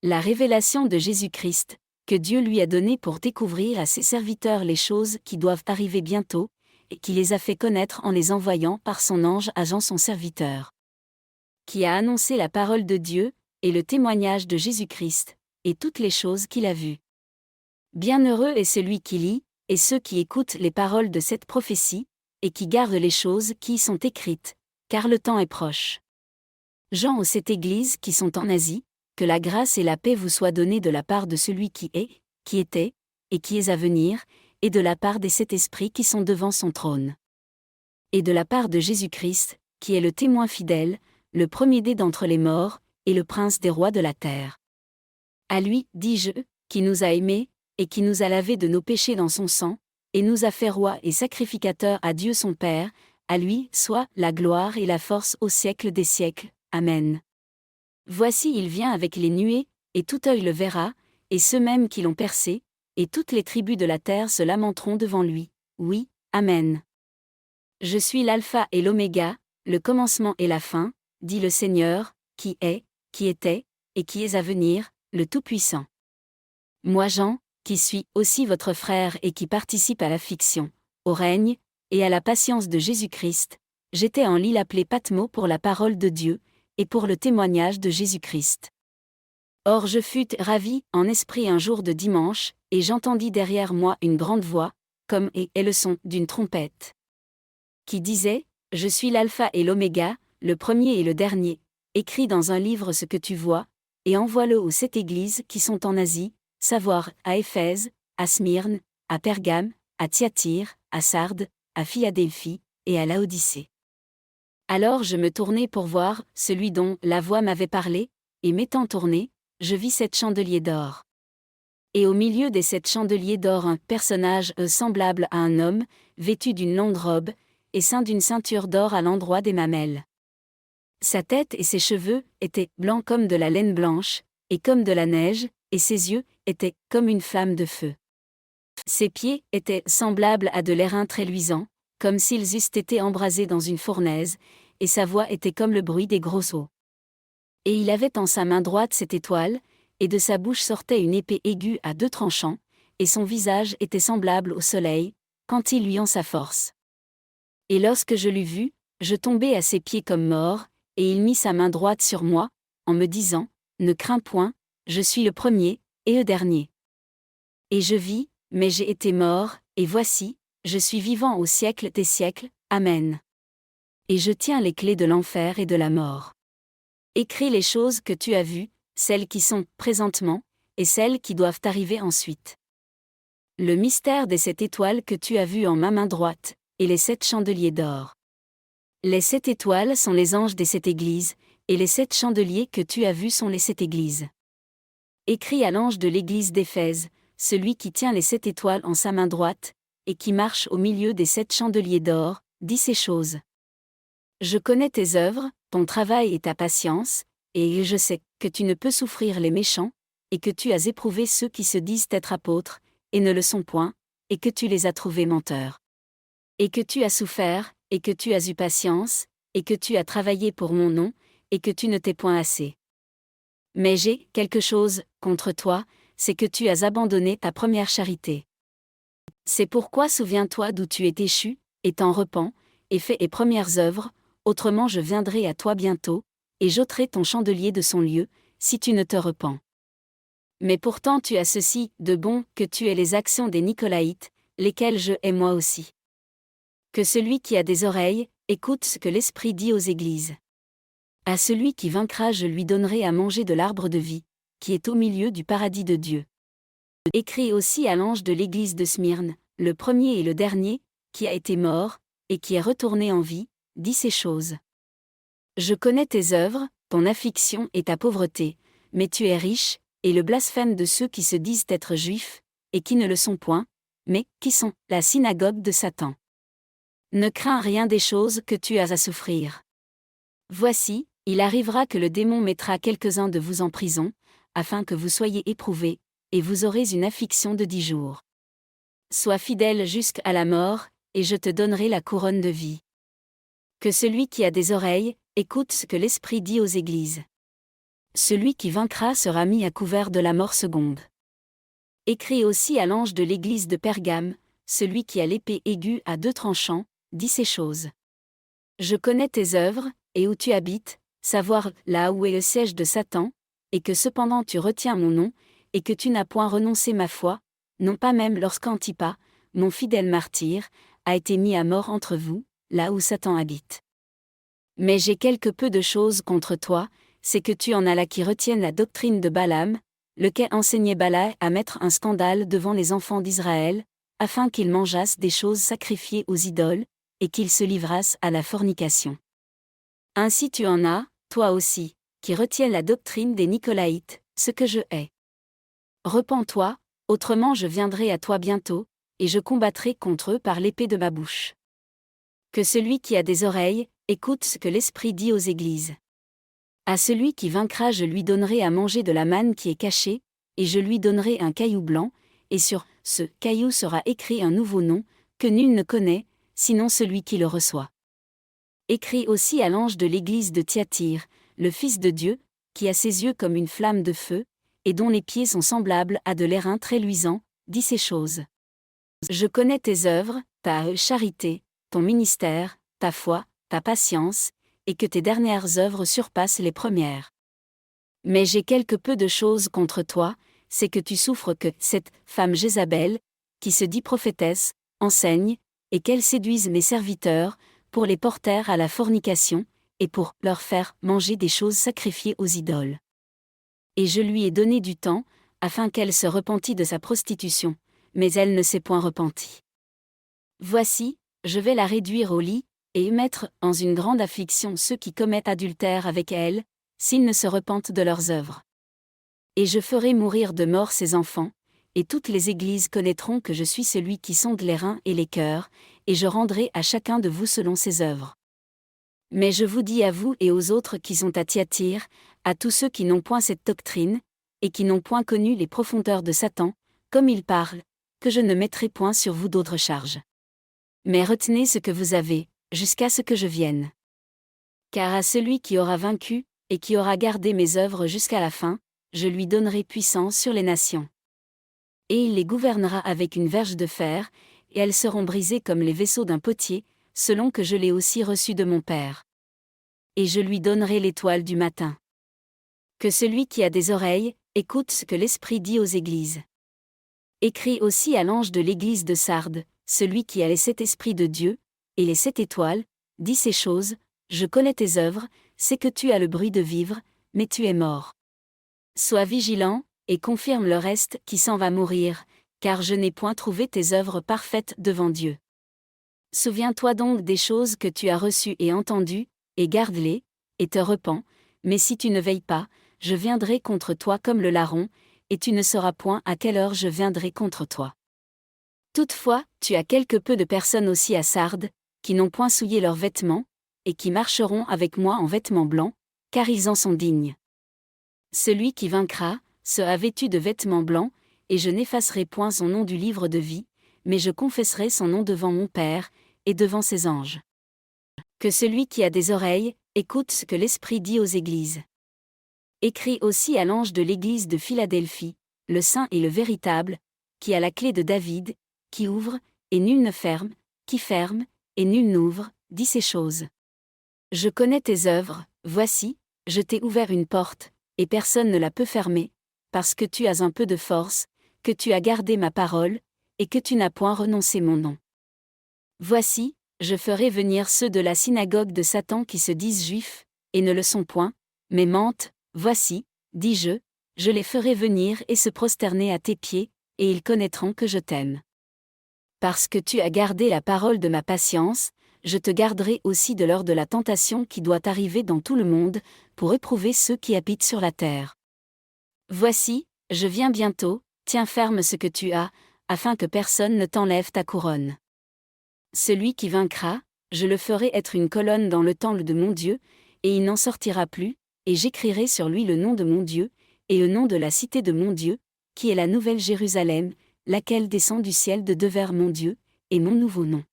La révélation de Jésus-Christ, que Dieu lui a donnée pour découvrir à ses serviteurs les choses qui doivent arriver bientôt, et qui les a fait connaître en les envoyant par son ange à Jean son serviteur, qui a annoncé la parole de Dieu, et le témoignage de Jésus-Christ, et toutes les choses qu'il a vues. Bienheureux est celui qui lit, et ceux qui écoutent les paroles de cette prophétie, et qui gardent les choses qui y sont écrites, car le temps est proche. Jean aux 7 églises qui sont en Asie, que la grâce et la paix vous soient données de la part de celui qui est, qui était, et qui est à venir, et de la part des 7 esprits qui sont devant son trône. Et de la part de Jésus-Christ, qui est le témoin fidèle, le premier-né d'entre les morts, et le prince des rois de la terre. À lui, dis-je, qui nous a aimés, et qui nous a lavés de nos péchés dans son sang, et nous a fait rois et sacrificateurs à Dieu son Père, à lui soit la gloire et la force au siècle des siècles. Amen. Voici il vient avec les nuées, et tout œil le verra, et ceux mêmes qui l'ont percé, et toutes les tribus de la terre se lamenteront devant lui. Oui, Amen. Je suis l'alpha et l'oméga, le commencement et la fin, dit le Seigneur, qui est, qui était, et qui est à venir, le Tout-Puissant. Moi Jean, qui suis aussi votre frère et qui participe à l'affliction, au règne, et à la patience de Jésus-Christ, j'étais en l'île appelée Patmos pour la parole de Dieu, et pour le témoignage de Jésus-Christ. Or je fus ravi en esprit un jour de dimanche, et j'entendis derrière moi une grande voix, comme est le son d'une trompette, qui disait, Je suis l'alpha et l'oméga, le premier et le dernier, écris dans un livre ce que tu vois, et envoie-le aux 7 églises qui sont en Asie, savoir à Éphèse, à Smyrne, à Pergame, à Thyatire, à Sardes, à Philadelphie, et à Laodicée. Alors je me tournai pour voir celui dont la voix m'avait parlé, et m'étant tourné, je vis 7 chandeliers d'or. Et au milieu des 7 chandeliers d'or un personnage semblable à un homme, vêtu d'une longue robe, et ceint d'une ceinture d'or à l'endroit des mamelles. Sa tête et ses cheveux étaient blancs comme de la laine blanche, et comme de la neige, et ses yeux étaient comme une flamme de feu. Ses pieds étaient semblables à de l'airain très luisant, comme s'ils eussent été embrasés dans une fournaise, et sa voix était comme le bruit des grosses eaux. Et il avait en sa main droite 7 étoiles, et de sa bouche sortait une épée aiguë à 2 tranchants, et son visage était semblable au soleil, quand il lui en sa force. Et lorsque je l'eus vu, je tombai à ses pieds comme mort, et il mit sa main droite sur moi, en me disant, Ne crains point, je suis le premier, et le dernier. Et je vis, mais j'ai été mort, et voici, je suis vivant au siècle des siècles, Amen. Et je tiens les clés de l'enfer et de la mort. Écris les choses que tu as vues, celles qui sont présentement, et celles qui doivent arriver ensuite. Le mystère des 7 étoiles que tu as vues en ma main droite, et les 7 chandeliers d'or. Les 7 étoiles sont les anges des 7 églises, et les 7 chandeliers que tu as vus sont les 7 églises. Écris à l'ange de l'église d'Éphèse, celui qui tient les 7 étoiles en sa main droite, et qui marche au milieu des 7 chandeliers d'or, dis ces choses. Je connais tes œuvres, ton travail et ta patience, et je sais que tu ne peux souffrir les méchants, et que tu as éprouvé ceux qui se disent être apôtres, et ne le sont point, et que tu les as trouvés menteurs. Et que tu as souffert, et que tu as eu patience, et que tu as travaillé pour mon nom, et que tu ne t'es point lassé. Mais j'ai quelque chose contre toi, c'est que tu as abandonné ta première charité. C'est pourquoi souviens-toi d'où tu es échu, et t'en repens, et fais les premières œuvres, autrement je viendrai à toi bientôt, et j'ôterai ton chandelier de son lieu, si tu ne te repens. Mais pourtant tu as ceci de bon que tu aies les actions des Nicolaïtes, lesquelles je hais moi aussi. Que celui qui a des oreilles, écoute ce que l'Esprit dit aux églises. À celui qui vaincra je lui donnerai à manger de l'arbre de vie, qui est au milieu du paradis de Dieu. Écris aussi à l'ange de l'église de Smyrne, le premier et le dernier, qui a été mort, et qui est retourné en vie, dis ces choses. Je connais tes œuvres, ton affliction et ta pauvreté, mais tu es riche, et le blasphème de ceux qui se disent être juifs, et qui ne le sont point, mais qui sont la synagogue de Satan. Ne crains rien des choses que tu as à souffrir. Voici, il arrivera que le démon mettra quelques-uns de vous en prison, afin que vous soyez éprouvés, et vous aurez une affliction de 10 jours. Sois fidèle jusqu'à la mort, et je te donnerai la couronne de vie. Que celui qui a des oreilles, écoute ce que l'Esprit dit aux églises. Celui qui vaincra sera mis à couvert de la mort seconde. Écrit aussi à l'ange de l'église de Pergame, celui qui a l'épée aiguë à deux tranchants, dit ces choses. Je connais tes œuvres, et où tu habites, savoir là où est le siège de Satan, et que cependant tu retiens mon nom, et que tu n'as point renoncé ma foi, non pas même lorsqu'Antipas, mon fidèle martyr, a été mis à mort entre vous, là où Satan habite. Mais j'ai quelque peu de choses contre toi, c'est que tu en as là qui retiennent la doctrine de Balaam, lequel enseignait Balak à mettre un scandale devant les enfants d'Israël, afin qu'ils mangeassent des choses sacrifiées aux idoles, et qu'ils se livrassent à la fornication. Ainsi tu en as, toi aussi, qui retiennent la doctrine des Nicolaïtes, ce que je hais. Repens-toi, autrement je viendrai à toi bientôt, et je combattrai contre eux par l'épée de ma bouche. Que celui qui a des oreilles, écoute ce que l'Esprit dit aux églises. À celui qui vaincra je lui donnerai à manger de la manne qui est cachée, et je lui donnerai un caillou blanc, et sur ce caillou sera écrit un nouveau nom, que nul ne connaît, sinon celui qui le reçoit. Écrit aussi à l'ange de l'église de Thyatire, le Fils de Dieu, qui a ses yeux comme une flamme de feu, et dont les pieds sont semblables à de l'airain très luisant, dit ces choses. Je connais tes œuvres, ta charité, ton ministère, ta foi, ta patience, et que tes dernières œuvres surpassent les premières. Mais j'ai quelque peu de choses contre toi, c'est que tu souffres que cette femme Jézabel, qui se dit prophétesse, enseigne, et qu'elle séduise mes serviteurs, pour les porter à la fornication, et pour leur faire manger des choses sacrifiées aux idoles. Et je lui ai donné du temps, afin qu'elle se repentît de sa prostitution, mais elle ne s'est point repentie. Voici, je vais la réduire au lit, et mettre en une grande affliction ceux qui commettent adultère avec elle, s'ils ne se repentent de leurs œuvres. Et je ferai mourir de mort ses enfants, et toutes les églises connaîtront que je suis celui qui sonde les reins et les cœurs, et je rendrai à chacun de vous selon ses œuvres. Mais je vous dis à vous et aux autres qui sont à Thyatire, à tous ceux qui n'ont point cette doctrine, et qui n'ont point connu les profondeurs de Satan, comme il parle, que je ne mettrai point sur vous d'autres charges. Mais retenez ce que vous avez, jusqu'à ce que je vienne. Car à celui qui aura vaincu, et qui aura gardé mes œuvres jusqu'à la fin, je lui donnerai puissance sur les nations. Et il les gouvernera avec une verge de fer, et elles seront brisées comme les vaisseaux d'un potier, selon que je l'ai aussi reçu de mon Père. Et je lui donnerai l'étoile du matin. Que celui qui a des oreilles, écoute ce que l'Esprit dit aux églises. Écrit aussi à l'ange de l'église de Sardes, celui qui a les 7 esprits de Dieu, et les 7 étoiles, dit ces choses, je connais tes œuvres, c'est que tu as le bruit de vivre, mais tu es mort. Sois vigilant, et confirme le reste qui s'en va mourir, car je n'ai point trouvé tes œuvres parfaites devant Dieu. Souviens-toi donc des choses que tu as reçues et entendues, et garde-les, et te repens, mais si tu ne veilles pas, je viendrai contre toi comme le larron, et tu ne sauras point à quelle heure je viendrai contre toi. Toutefois, tu as quelque peu de personnes aussi à Sardes, qui n'ont point souillé leurs vêtements, et qui marcheront avec moi en vêtements blancs, car ils en sont dignes. Celui qui vaincra, sera vêtu de vêtements blancs, et je n'effacerai point son nom du livre de vie, mais je confesserai son nom devant mon Père, et devant ses anges. Que celui qui a des oreilles, écoute ce que l'Esprit dit aux églises. Écrit aussi à l'ange de l'église de Philadelphie, le saint et le véritable, qui a la clé de David, qui ouvre, et nul ne ferme, qui ferme, et nul n'ouvre, dit ces choses. Je connais tes œuvres, voici, je t'ai ouvert une porte, et personne ne la peut fermer, parce que tu as un peu de force, que tu as gardé ma parole, et que tu n'as point renoncé mon nom. Voici, je ferai venir ceux de la synagogue de Satan qui se disent juifs, et ne le sont point, mais mentent, voici, dis-je, je les ferai venir et se prosterner à tes pieds, et ils connaîtront que je t'aime. Parce que tu as gardé la parole de ma patience, je te garderai aussi de l'heure de la tentation qui doit arriver dans tout le monde, pour éprouver ceux qui habitent sur la terre. Voici, je viens bientôt, tiens ferme ce que tu as, afin que personne ne t'enlève ta couronne. Celui qui vaincra, je le ferai être une colonne dans le temple de mon Dieu, et il n'en sortira plus, et j'écrirai sur lui le nom de mon Dieu, et le nom de la cité de mon Dieu, qui est la nouvelle Jérusalem, laquelle descend du ciel de devers mon Dieu, et mon nouveau nom.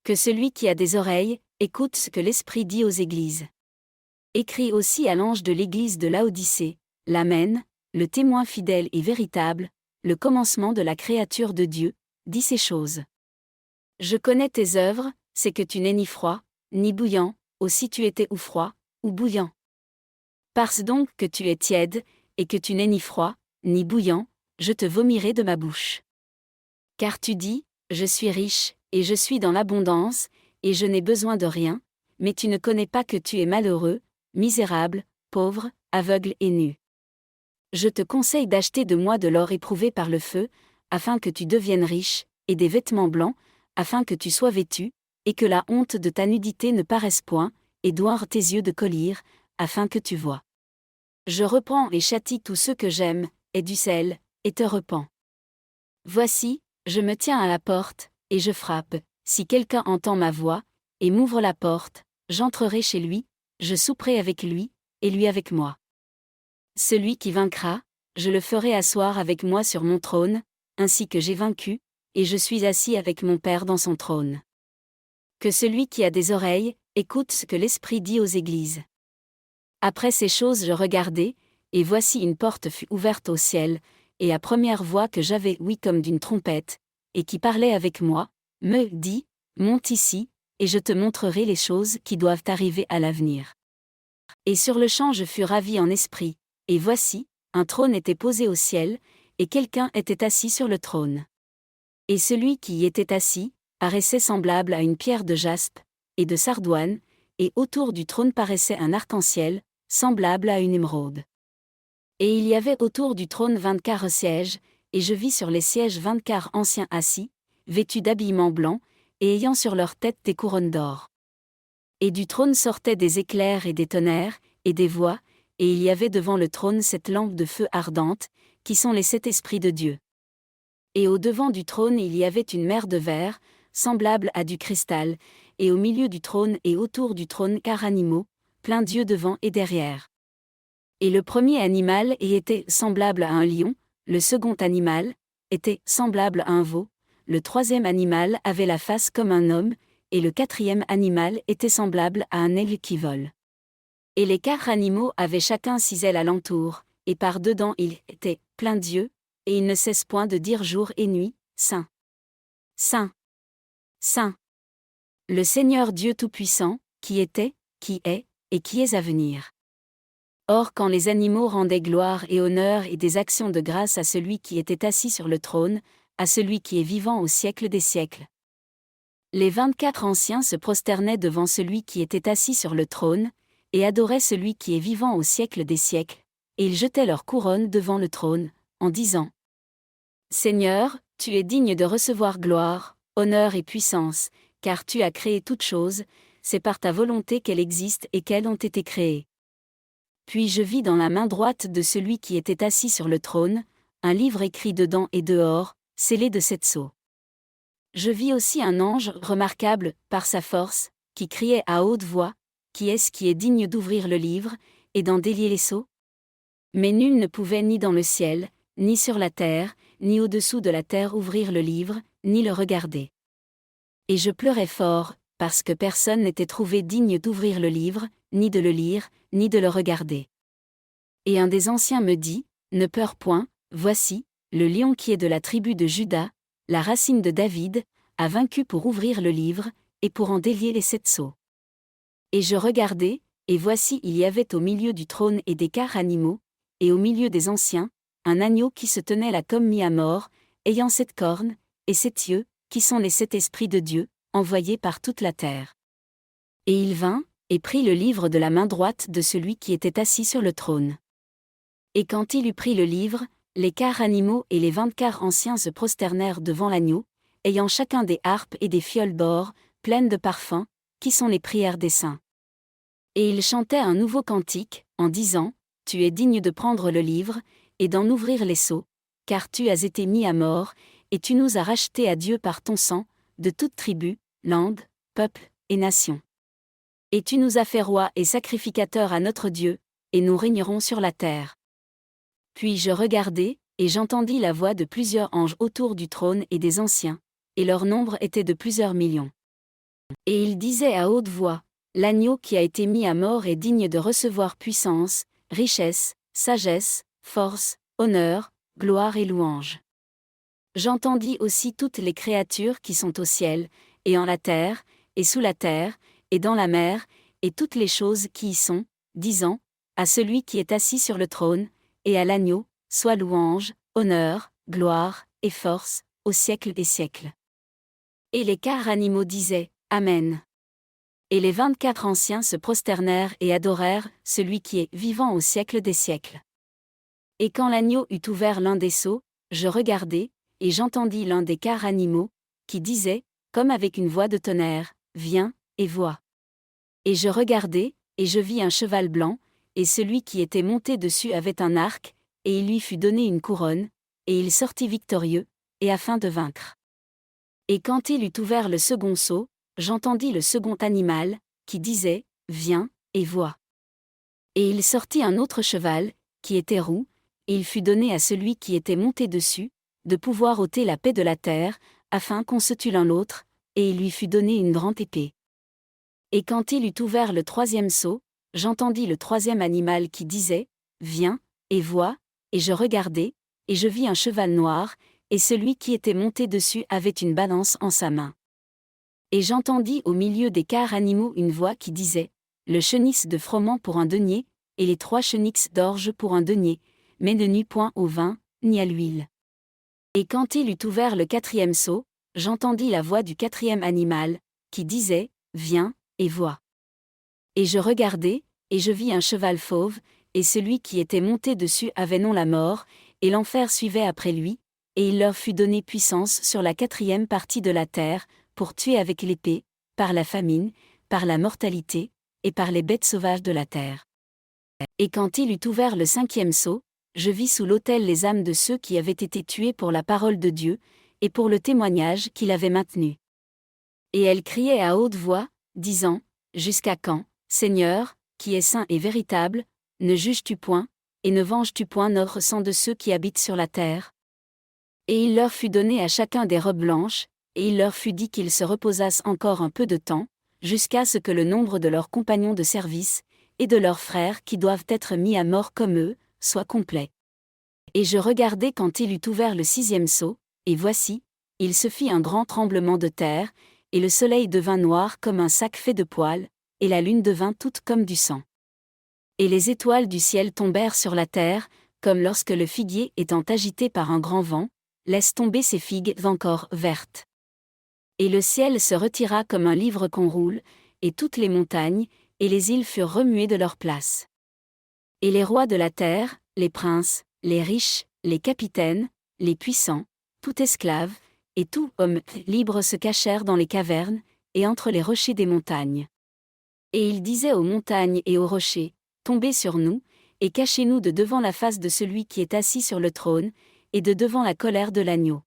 Que celui qui a des oreilles, écoute ce que l'Esprit dit aux églises. Écris aussi à l'ange de l'église de Laodicée, l'Amen, le témoin fidèle et véritable, le commencement de la créature de Dieu, dit ces choses. Je connais tes œuvres, c'est que tu n'es ni froid, ni bouillant, aussi tu étais ou froid, ou bouillant. Parce donc que tu es tiède, et que tu n'es ni froid, ni bouillant, je te vomirai de ma bouche. Car tu dis, je suis riche, et je suis dans l'abondance, et je n'ai besoin de rien, mais tu ne connais pas que tu es malheureux, misérable, pauvre, aveugle et nu. Je te conseille d'acheter de moi de l'or éprouvé par le feu, afin que tu deviennes riche, et des vêtements blancs, afin que tu sois vêtu, et que la honte de ta nudité ne paraisse point, et doire tes yeux de collyre, afin que tu vois. Je reprends et châtie tous ceux que j'aime, et du sel, et te repens. Voici, je me tiens à la porte, et je frappe, si quelqu'un entend ma voix, et m'ouvre la porte, j'entrerai chez lui, je souperai avec lui, et lui avec moi. Celui qui vaincra, je le ferai asseoir avec moi sur mon trône, ainsi que j'ai vaincu, et je suis assis avec mon Père dans son trône. Que celui qui a des oreilles, écoute ce que l'Esprit dit aux églises. Après ces choses je regardai, et voici une porte fut ouverte au ciel, et la première voix que j'avais ouïe comme d'une trompette, et qui parlait avec moi, me dit, monte ici, et je te montrerai les choses qui doivent arriver à l'avenir. Et sur le champ je fus ravi en esprit, et voici, un trône était posé au ciel, et quelqu'un était assis sur le trône. Et celui qui y était assis, paraissait semblable à une pierre de jaspe, et de sardoine, et autour du trône paraissait un arc-en-ciel, semblable à une émeraude. Et il y avait autour du trône 24 sièges, et je vis sur les sièges 24 anciens assis, vêtus d'habillements blancs, et ayant sur leurs têtes des couronnes d'or. Et du trône sortaient des éclairs et des tonnerres, et des voix, et il y avait devant le trône 7 lampes de feu ardentes, qui sont les 7 esprits de Dieu. Et au-devant du trône il y avait une mer de verre, semblable à du cristal, et au milieu du trône et autour du trône 4 animaux, pleins d'yeux devant et derrière. Et le premier animal y était semblable à un lion, le second animal était semblable à un veau, le troisième animal avait la face comme un homme, et le quatrième animal était semblable à un aigle qui vole. Et les 4 animaux avaient chacun 6 ailes alentour, et par dedans ils étaient pleins d'yeux, et ils ne cessent point de dire jour et nuit, Saint, Saint, Saint. Le Seigneur Dieu Tout-Puissant, qui était, qui est, et qui est à venir. Or quand les animaux rendaient gloire et honneur et des actions de grâce à celui qui était assis sur le trône, à celui qui est vivant au siècle des siècles. Les 24 anciens se prosternaient devant celui qui était assis sur le trône, et adoraient celui qui est vivant au siècle des siècles, et ils jetaient leur couronne devant le trône, en disant : Seigneur, tu es digne de recevoir gloire, honneur et puissance, car tu as créé toutes choses, c'est par ta volonté qu'elles existent et qu'elles ont été créées. Puis je vis dans la main droite de celui qui était assis sur le trône, un livre écrit dedans et dehors, scellé de 7 sceaux. Je vis aussi un ange remarquable par sa force, qui criait à haute voix, qui est-ce qui est digne d'ouvrir le livre, et d'en délier les sceaux ? Mais nul ne pouvait ni dans le ciel, ni sur la terre, ni au-dessous de la terre ouvrir le livre, ni le regarder. Et je pleurais fort, parce que personne n'était trouvé digne d'ouvrir le livre, ni de le lire, ni de le regarder. Et un des anciens me dit, ne pleure point, voici, le lion qui est de la tribu de Juda, la racine de David, a vaincu pour ouvrir le livre, et pour en délier les 7 sceaux. Et je regardai, et voici il y avait au milieu du trône et des 4 animaux, et au milieu des anciens, un agneau qui se tenait là comme mis à mort, ayant 7 cornes, et 7 yeux, qui sont les 7 esprits de Dieu, envoyés par toute la terre. Et il vint, et prit le livre de la main droite de celui qui était assis sur le trône. Et quand il eut pris le livre, les 4 animaux et les 24 anciens se prosternèrent devant l'agneau, ayant chacun des harpes et des fioles d'or, pleines de parfums, qui sont les prières des saints. Et ils chantaient un nouveau cantique, en disant, Tu es digne de prendre le livre, et d'en ouvrir les sceaux, car tu as été mis à mort, et tu nous as rachetés à Dieu par ton sang, de toute tribu, langue, peuple, et nation. Et tu nous as fait rois et sacrificateurs à notre Dieu, et nous régnerons sur la terre. Puis je regardai, et j'entendis la voix de plusieurs anges autour du trône et des anciens, et leur nombre était de plusieurs millions. Et ils disaient à haute voix, L'agneau qui a été mis à mort est digne de recevoir puissance, richesse, sagesse, force, honneur, gloire et louange. J'entendis aussi toutes les créatures qui sont au ciel, et en la terre, et sous la terre, et dans la mer, et toutes les choses qui y sont, disant, à celui qui est assis sur le trône, et à l'agneau, soit louange, honneur, gloire, et force, au siècle des siècles. Et les 4 animaux disaient, Amen. Et les 24 anciens se prosternèrent et adorèrent celui qui est vivant au siècle des siècles. Et quand l'agneau eut ouvert l'un des sceaux, je regardai, et j'entendis l'un des 4 animaux, qui disait, comme avec une voix de tonnerre, Viens, et vois. Et je regardai, et je vis un cheval blanc, et celui qui était monté dessus avait un arc, et il lui fut donné une couronne, et il sortit victorieux, et afin de vaincre. Et quand il eut ouvert le second sceau, j'entendis le second animal, qui disait, Viens, et vois. Et il sortit un autre cheval, qui était roux, et il fut donné à celui qui était monté dessus, de pouvoir ôter la paix de la terre, afin qu'on se tue l'un l'autre, et il lui fut donné une grande épée. Et quand il eut ouvert le 3e sceau, j'entendis le 3e animal qui disait, Viens, et vois, et je regardai, et je vis un cheval noir, et celui qui était monté dessus avait une balance en sa main. Et j'entendis au milieu des 4 animaux une voix qui disait, Le chenix de froment pour un denier, et les 3 chenix d'orge pour un denier, mais ne nuit point au vin, ni à l'huile. Et quand il eut ouvert le 4e sceau, j'entendis la voix du 4e animal, qui disait, Viens, et vois. Et je regardai, et je vis un cheval fauve, et celui qui était monté dessus avait non la mort, et l'enfer suivait après lui, et il leur fut donné puissance sur la 4e partie de la terre, pour tuer avec l'épée, par la famine, par la mortalité, et par les bêtes sauvages de la terre. Et quand il eut ouvert le 5e sceau, je vis sous l'autel les âmes de ceux qui avaient été tués pour la parole de Dieu, et pour le témoignage qu'il avait maintenu. Et elles criaient à haute voix, disant, Jusqu'à quand, Seigneur, qui est saint et véritable, ne juges-tu point, et ne venges-tu point notre sang de ceux qui habitent sur la terre? Et il leur fut donné à chacun des robes blanches, et il leur fut dit qu'ils se reposassent encore un peu de temps, jusqu'à ce que le nombre de leurs compagnons de service, et de leurs frères qui doivent être mis à mort comme eux, soit complet. Et je regardai quand il eut ouvert le 6e sceau, et voici, il se fit un grand tremblement de terre, et le soleil devint noir comme un sac fait de poils, et la lune devint toute comme du sang. Et les étoiles du ciel tombèrent sur la terre, comme lorsque le figuier étant agité par un grand vent, laisse tomber ses figues encore vertes. Et le ciel se retira comme un livre qu'on roule, et toutes les montagnes, et les îles furent remuées de leur place. Et les rois de la terre, les princes, les riches, les capitaines, les puissants, tout esclave, et tout homme libre se cachèrent dans les cavernes, et entre les rochers des montagnes. Et il disait aux montagnes et aux rochers, Tombez sur nous, et cachez-nous de devant la face de celui qui est assis sur le trône, et de devant la colère de l'agneau.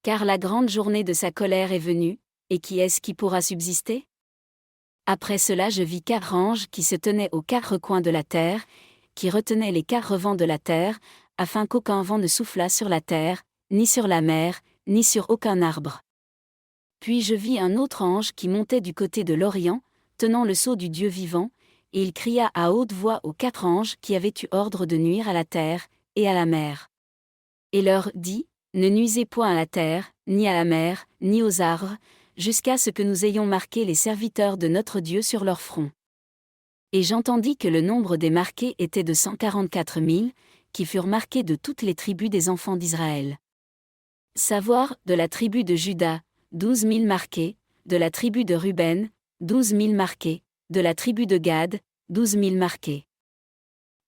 Car la grande journée de sa colère est venue, et qui est-ce qui pourra subsister? Après cela je vis 4 anges qui se tenaient aux 4 coins de la terre, qui retenaient les 4 vents de la terre, afin qu'aucun vent ne soufflât sur la terre, ni sur la mer, ni sur aucun arbre. Puis je vis un autre ange qui montait du côté de l'Orient, tenant le sceau du Dieu vivant, et il cria à haute voix aux 4 anges qui avaient eu ordre de nuire à la terre, et à la mer. Et leur dit, Ne nuisez point à la terre, ni à la mer, ni aux arbres, jusqu'à ce que nous ayons marqué les serviteurs de notre Dieu sur leur front. Et j'entendis que le nombre des marqués était de 144 000, qui furent marqués de toutes les tribus des enfants d'Israël. Savoir, de la tribu de Juda, 12 000 marqués, de la tribu de Ruben, 12 000 marqués, de la tribu de Gad, 12 000 marqués.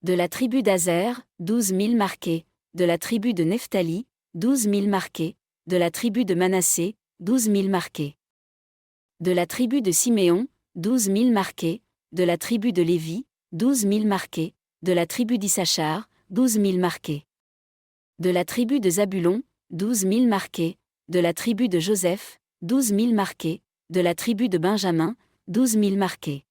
De la tribu d'Azer, 12 000 marqués, de la tribu de Nephtali, 12 000 marqués, de la tribu de Manassé, 12 000 marqués. De la tribu de Siméon, 12 000 marqués, de la tribu de Lévi, 12 000 marqués, de la tribu d'Issachar, 12 000 marqués. De la tribu de Zabulon, 12 000 marqués, de la tribu de Joseph, 12 000 marqués, de la tribu de Benjamin, 12 000 marqués.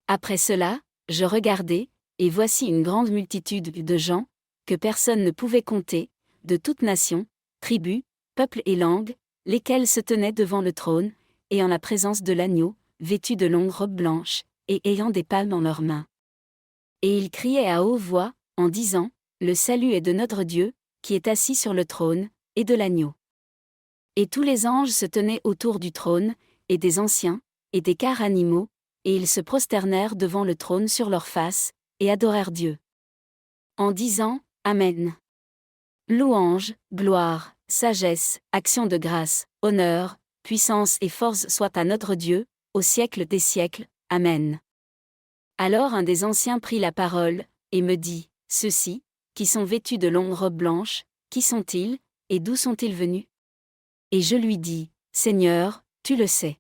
Après cela, je regardai, et voici une grande multitude de gens, que personne ne pouvait compter, de toute nation, tribu, peuple et langue, lesquels se tenaient devant le trône, et en la présence de l'agneau, vêtus de longues robes blanches, et ayant des palmes dans leurs mains. Et ils criaient à haute voix, en disant, Le salut est de notre Dieu, qui est assis sur le trône, et de l'agneau. Et tous les anges se tenaient autour du trône, et des anciens, et des quarts animaux, et ils se prosternèrent devant le trône sur leurs faces, et adorèrent Dieu. En disant, Amen. Louange, gloire, sagesse, action de grâce, honneur, puissance et force soient à notre Dieu, au siècle des siècles. Amen. Alors un des anciens prit la parole, et me dit, Ceux-ci, qui sont vêtus de longues robes blanches, qui sont-ils, et d'où sont-ils venus? Et je lui dis, Seigneur, tu le sais.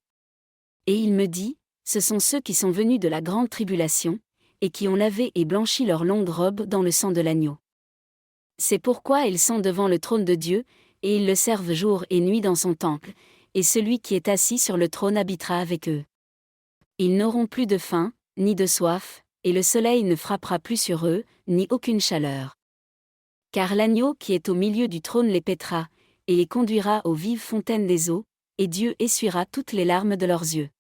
Et il me dit, Ce sont ceux qui sont venus de la grande tribulation, et qui ont lavé et blanchi leurs longues robes dans le sang de l'agneau. C'est pourquoi ils sont devant le trône de Dieu, et ils le servent jour et nuit dans son temple, et celui qui est assis sur le trône habitera avec eux. Ils n'auront plus de faim, ni de soif, et le soleil ne frappera plus sur eux, ni aucune chaleur. Car l'agneau qui est au milieu du trône les paîtra, et les conduira aux vives fontaines des eaux, et Dieu essuiera toutes les larmes de leurs yeux.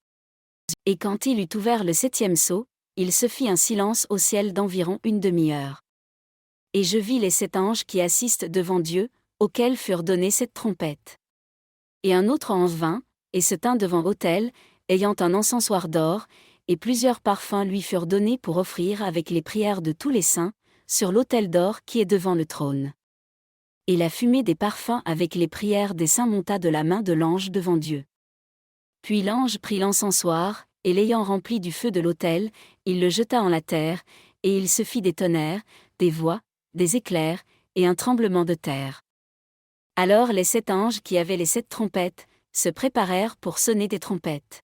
Et quand il eut ouvert le 7e sceau, il se fit un silence au ciel d'environ une demi-heure. Et je vis les 7 anges qui assistent devant Dieu, auxquels furent données 7 trompettes. Et un autre ange vint, et se tint devant l'autel, ayant un encensoir d'or, et plusieurs parfums lui furent donnés pour offrir avec les prières de tous les saints, sur l'autel d'or qui est devant le trône. Et la fumée des parfums avec les prières des saints monta de la main de l'ange devant Dieu. Puis l'ange prit l'encensoir, et l'ayant rempli du feu de l'autel, il le jeta en la terre, et il se fit des tonnerres, des voix, des éclairs, et un tremblement de terre. Alors les 7 anges qui avaient les 7 trompettes, se préparèrent pour sonner des trompettes.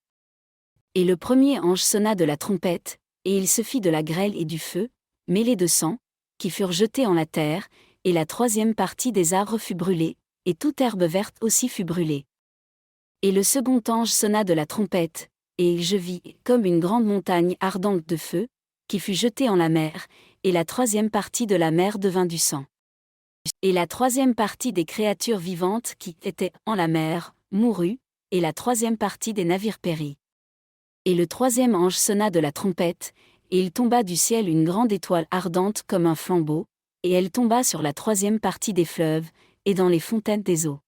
Et le premier ange sonna de la trompette, et il se fit de la grêle et du feu, mêlés de sang, qui furent jetés en la terre, et la 3e partie des arbres fut brûlée, et toute herbe verte aussi fut brûlée. Et le second ange sonna de la trompette, et je vis, comme une grande montagne ardente de feu, qui fut jetée en la mer, et la 3e partie de la mer devint du sang. Et la 3e partie des créatures vivantes qui étaient en la mer mourut, et la 3e partie des navires périt. Et le 3e ange sonna de la trompette, et il tomba du ciel une grande étoile ardente comme un flambeau, et elle tomba sur la 3e partie des fleuves, et dans les fontaines des eaux.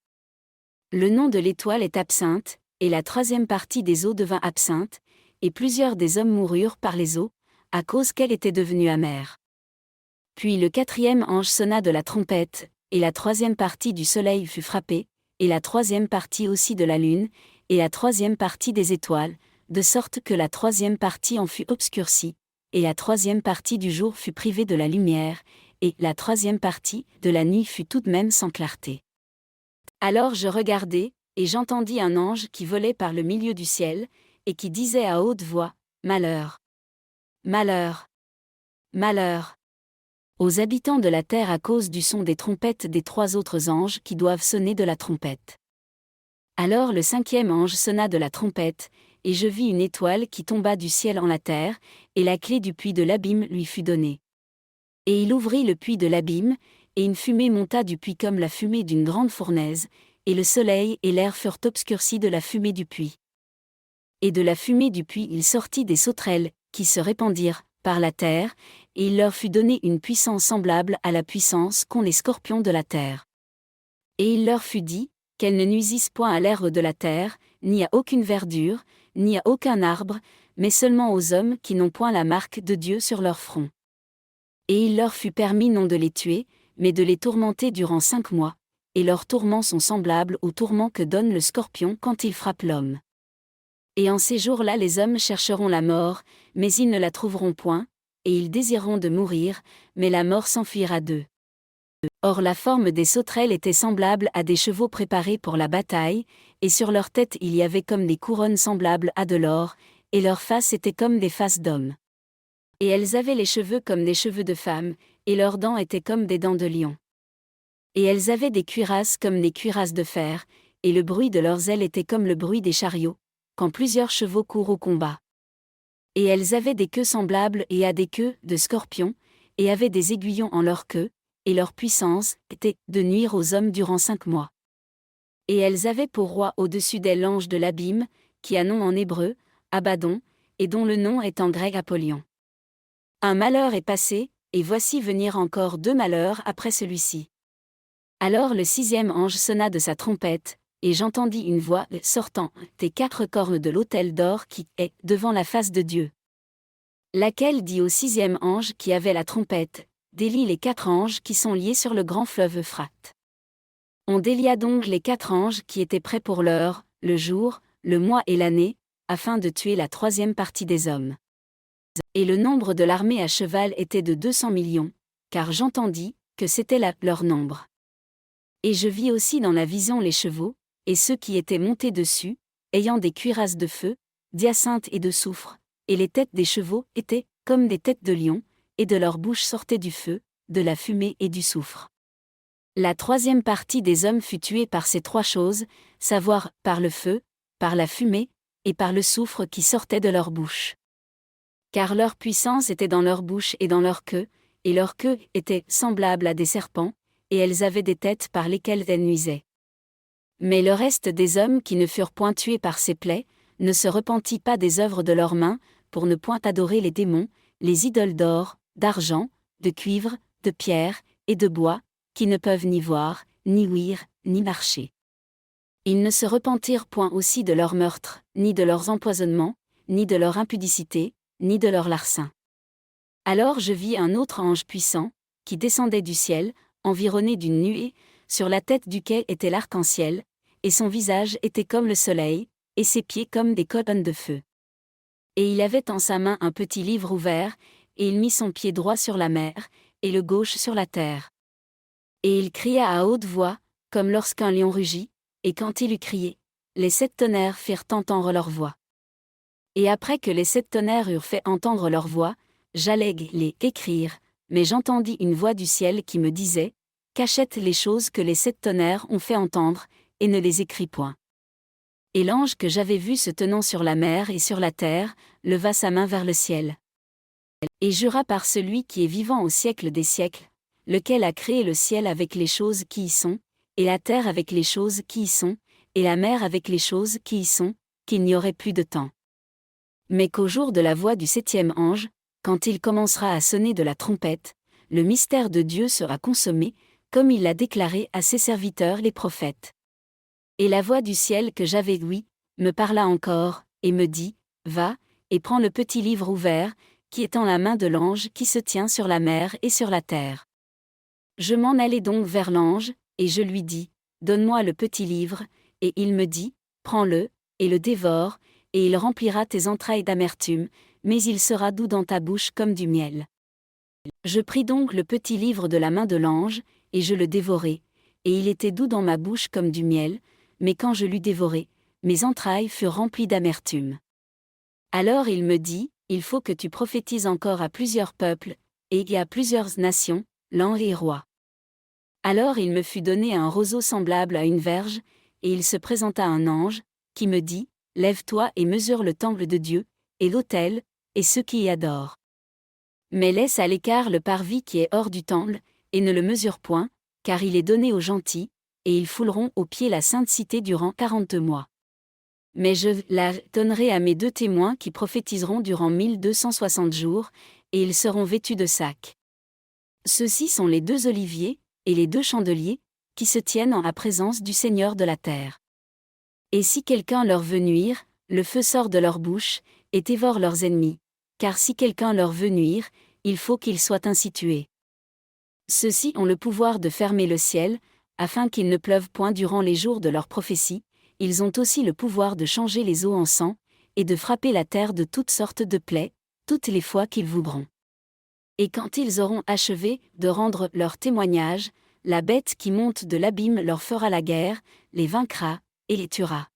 Le nom de l'étoile est Absinthe, et la 3e partie des eaux devint absinthe, et plusieurs des hommes moururent par les eaux, à cause qu'elle était devenue amère. Puis le 4e ange sonna de la trompette, et la 3e partie du soleil fut frappée, et la 3e partie aussi de la lune, et la 3e partie des étoiles, de sorte que la 3e partie en fut obscurcie, et la 3e partie du jour fut privée de la lumière, et la 3e partie de la nuit fut tout de même sans clarté. Alors je regardai, et j'entendis un ange qui volait par le milieu du ciel, et qui disait à haute voix, Malheur! Malheur! Malheur! Aux habitants de la terre à cause du son des trompettes des 3 autres anges qui doivent sonner de la trompette. Alors le 5e ange sonna de la trompette, et je vis une étoile qui tomba du ciel en la terre, et la clé du puits de l'abîme lui fut donnée. Et il ouvrit le puits de l'abîme, et une fumée monta du puits comme la fumée d'une grande fournaise, et le soleil et l'air furent obscurcis de la fumée du puits. Et de la fumée du puits il sortit des sauterelles, qui se répandirent par la terre, et il leur fut donné une puissance semblable à la puissance qu'ont les scorpions de la terre. Et il leur fut dit, qu'elles ne nuisissent point à l'herbe de la terre, ni à aucune verdure, ni à aucun arbre, mais seulement aux hommes qui n'ont point la marque de Dieu sur leur front. Et il leur fut permis non de les tuer, mais de les tourmenter durant 5 mois, et leurs tourments sont semblables aux tourments que donne le scorpion quand il frappe l'homme. Et en ces jours-là les hommes chercheront la mort, mais ils ne la trouveront point, et ils désireront de mourir, mais la mort s'enfuira d'eux. Or la forme des sauterelles était semblable à des chevaux préparés pour la bataille, et sur leur tête il y avait comme des couronnes semblables à de l'or, et leurs faces étaient comme des faces d'hommes. Et elles avaient les cheveux comme des cheveux de femmes, et leurs dents étaient comme des dents de lion. Et elles avaient des cuirasses comme des cuirasses de fer, et le bruit de leurs ailes était comme le bruit des chariots, quand plusieurs chevaux courent au combat. Et elles avaient des queues semblables et à des queues de scorpions, et avaient des aiguillons en leur queue, et leur puissance était de nuire aux hommes durant 5 mois. Et elles avaient pour roi au-dessus d'elles l'ange de l'abîme, qui a nom en hébreu, Abaddon, et dont le nom est en grec Apollyon. Un malheur est passé, et voici venir encore 2 malheurs après celui-ci. Alors le 6e ange sonna de sa trompette, et j'entendis une voix sortant des 4 cornes de l'autel d'or qui est devant la face de Dieu. Laquelle dit au 6e ange qui avait la trompette, délie les 4 anges qui sont liés sur le grand fleuve Euphrate. On délia donc les 4 anges qui étaient prêts pour l'heure, le jour, le mois et l'année, afin de tuer la 3e partie des hommes. Et le nombre de l'armée à cheval était de 200 millions, car j'entendis que c'était là leur nombre. Et je vis aussi dans la vision les chevaux, et ceux qui étaient montés dessus, ayant des cuirasses de feu, d'hyacinthe et de soufre, et les têtes des chevaux étaient comme des têtes de lions, et de leur bouche sortait du feu, de la fumée et du soufre. La 3e partie des hommes fut tuée par ces 3 choses, savoir par le feu, par la fumée, et par le soufre qui sortait de leur bouche. Car leur puissance était dans leur bouche et dans leur queue, et leur queue était semblable à des serpents, et elles avaient des têtes par lesquelles elles nuisaient. Mais le reste des hommes qui ne furent point tués par ces plaies, ne se repentit pas des œuvres de leurs mains, pour ne point adorer les démons, les idoles d'or, d'argent, de cuivre, de pierre, et de bois, qui ne peuvent ni voir, ni ouïr, ni marcher. Ils ne se repentirent point aussi de leurs meurtres, ni de leurs empoisonnements, ni de leur impudicité, ni de leurs larcins. Alors je vis un autre ange puissant, qui descendait du ciel, environné d'une nuée, sur la tête duquel était l'arc-en-ciel, et son visage était comme le soleil, et ses pieds comme des colonnes de feu. Et il avait en sa main un petit livre ouvert, et il mit son pied droit sur la mer, et le gauche sur la terre. Et il cria à haute voix, comme lorsqu'un lion rugit, et quand il eut crié, les 7 tonnerres firent entendre leur voix. Et après que les 7 tonnerres eurent fait entendre leur voix, j'allais les écrire, mais j'entendis une voix du ciel qui me disait, cachette les choses que les 7 tonnerres ont fait entendre, et ne les écris point. Et l'ange que j'avais vu se tenant sur la mer et sur la terre, leva sa main vers le ciel. Et jura par celui qui est vivant au siècle des siècles, lequel a créé le ciel avec les choses qui y sont, et la terre avec les choses qui y sont, et la mer avec les choses qui y sont, qu'il n'y aurait plus de temps. Mais qu'au jour de la voix du 7e ange, quand il commencera à sonner de la trompette, le mystère de Dieu sera consommé, comme il l'a déclaré à ses serviteurs les prophètes. Et la voix du ciel que j'avais ouïe, me parla encore, et me dit, va, et prends le petit livre ouvert, qui est en la main de l'ange qui se tient sur la mer et sur la terre. Je m'en allai donc vers l'ange, et je lui dis, donne-moi le petit livre, et il me dit, prends-le, et le dévore, et il remplira tes entrailles d'amertume, mais il sera doux dans ta bouche comme du miel. Je pris donc le petit livre de la main de l'ange, et je le dévorai, et il était doux dans ma bouche comme du miel, mais quand je l'eus dévoré, mes entrailles furent remplies d'amertume. Alors il me dit, il faut que tu prophétises encore à plusieurs peuples, et à plusieurs nations, langues et rois. Alors il me fut donné un roseau semblable à une verge, et il se présenta un ange, qui me dit, lève-toi et mesure le temple de Dieu, et l'autel, et ceux qui y adorent. Mais laisse à l'écart le parvis qui est hors du temple, et ne le mesure point, car il est donné aux gentils, et ils fouleront aux pieds la sainte cité durant 40 mois. Mais je la donnerai à mes 2 témoins qui prophétiseront durant 1260 jours, et ils seront vêtus de sacs. Ceux-ci sont les 2 oliviers, et les 2 chandeliers, qui se tiennent en la présence du Seigneur de la terre. Et si quelqu'un leur veut nuire, le feu sort de leur bouche, et dévore leurs ennemis, car si quelqu'un leur veut nuire, il faut qu'ils soient ainsi tués. Ceux-ci ont le pouvoir de fermer le ciel, afin qu'il ne pleuve point durant les jours de leur prophétie, ils ont aussi le pouvoir de changer les eaux en sang, et de frapper la terre de toutes sortes de plaies, toutes les fois qu'ils voudront. Et quand ils auront achevé de rendre leur témoignage, la bête qui monte de l'abîme leur fera la guerre, les vaincra, et les tuera.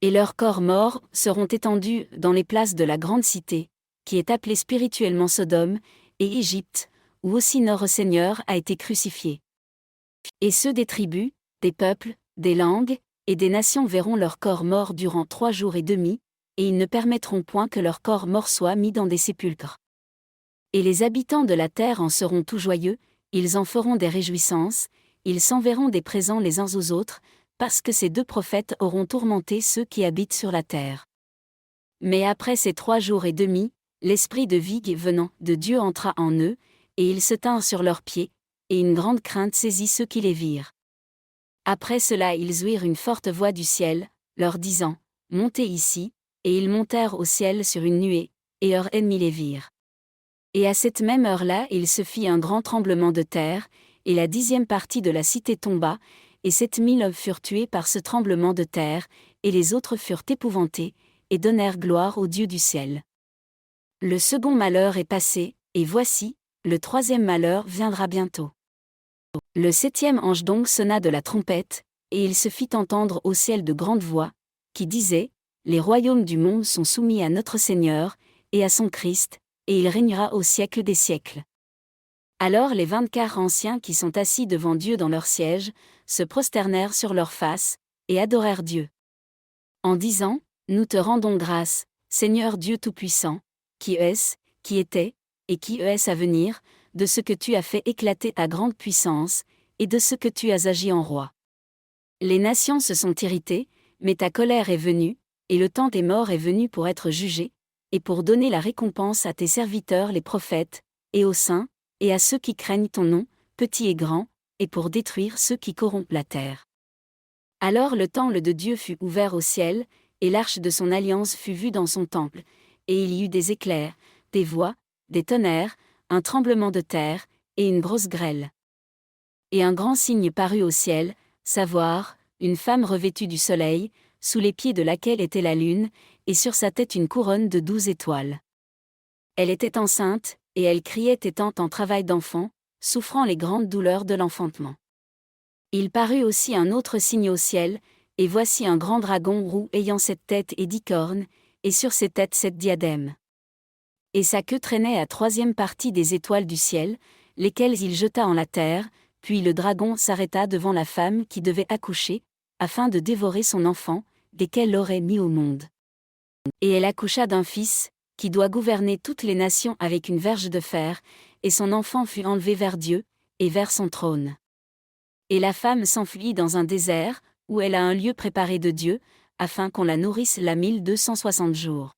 Et leurs corps morts seront étendus dans les places de la grande cité, qui est appelée spirituellement Sodome, et Égypte, où aussi notre Seigneur a été crucifié. Et ceux des tribus, des peuples, des langues, et des nations verront leurs corps morts durant 3 jours et demi, et ils ne permettront point que leurs corps morts soient mis dans des sépulcres. Et les habitants de la terre en seront tout joyeux, ils en feront des réjouissances, ils s'enverront des présents les uns aux autres, parce que ces 2 prophètes auront tourmenté ceux qui habitent sur la terre. Mais après ces 3 jours et demi, l'esprit de vie venant de Dieu entra en eux, et ils se tinrent sur leurs pieds, et une grande crainte saisit ceux qui les virent. Après cela ils ouïrent une forte voix du ciel, leur disant, « Montez ici », et ils montèrent au ciel sur une nuée, et leurs ennemis les virent. Et à cette même heure-là il se fit un grand tremblement de terre, et la 10e partie de la cité tomba, et 7000 hommes furent tués par ce tremblement de terre, et les autres furent épouvantés, et donnèrent gloire au Dieu du ciel. Le second malheur est passé, et voici, le 3e malheur viendra bientôt. Le 7e ange donc sonna de la trompette, et il se fit entendre au ciel de grandes voix, qui disaient, « Les royaumes du monde sont soumis à notre Seigneur, et à son Christ, et il régnera au siècle des siècles. » Alors les 24 anciens qui sont assis devant Dieu dans leur siège, se prosternèrent sur leurs faces, et adorèrent Dieu. En disant, « Nous te rendons grâce, Seigneur Dieu Tout-Puissant, qui est, qui était, et qui est à venir, de ce que tu as fait éclater ta grande puissance, et de ce que tu as agi en roi. Les nations se sont irritées, mais ta colère est venue, et le temps des morts est venu pour être jugé, et pour donner la récompense à tes serviteurs les prophètes, et aux saints, et à ceux qui craignent ton nom, petits et grands, et pour détruire ceux qui corrompent la terre. » Alors le temple de Dieu fut ouvert au ciel, et l'arche de son alliance fut vue dans son temple, et il y eut des éclairs, des voix, des tonnerres, un tremblement de terre, et une grosse grêle. Et un grand signe parut au ciel, savoir, une femme revêtue du soleil, sous les pieds de laquelle était la lune, et sur sa tête une couronne de 12 étoiles. Elle était enceinte, et elle criait étant en travail d'enfant, souffrant les grandes douleurs de l'enfantement. Il parut aussi un autre signe au ciel, et voici un grand dragon roux ayant 7 têtes et 10 cornes, et sur ses têtes 7 diadèmes. Et sa queue traînait à 3e partie des étoiles du ciel, lesquelles il jeta en la terre, puis le dragon s'arrêta devant la femme qui devait accoucher, afin de dévorer son enfant, dès qu'elle l'aurait mis au monde. Et elle accoucha d'un fils, qui doit gouverner toutes les nations avec une verge de fer, et son enfant fut enlevé vers Dieu, et vers son trône. Et la femme s'enfuit dans un désert, où elle a un lieu préparé de Dieu, afin qu'on la nourrisse là 1260 jours.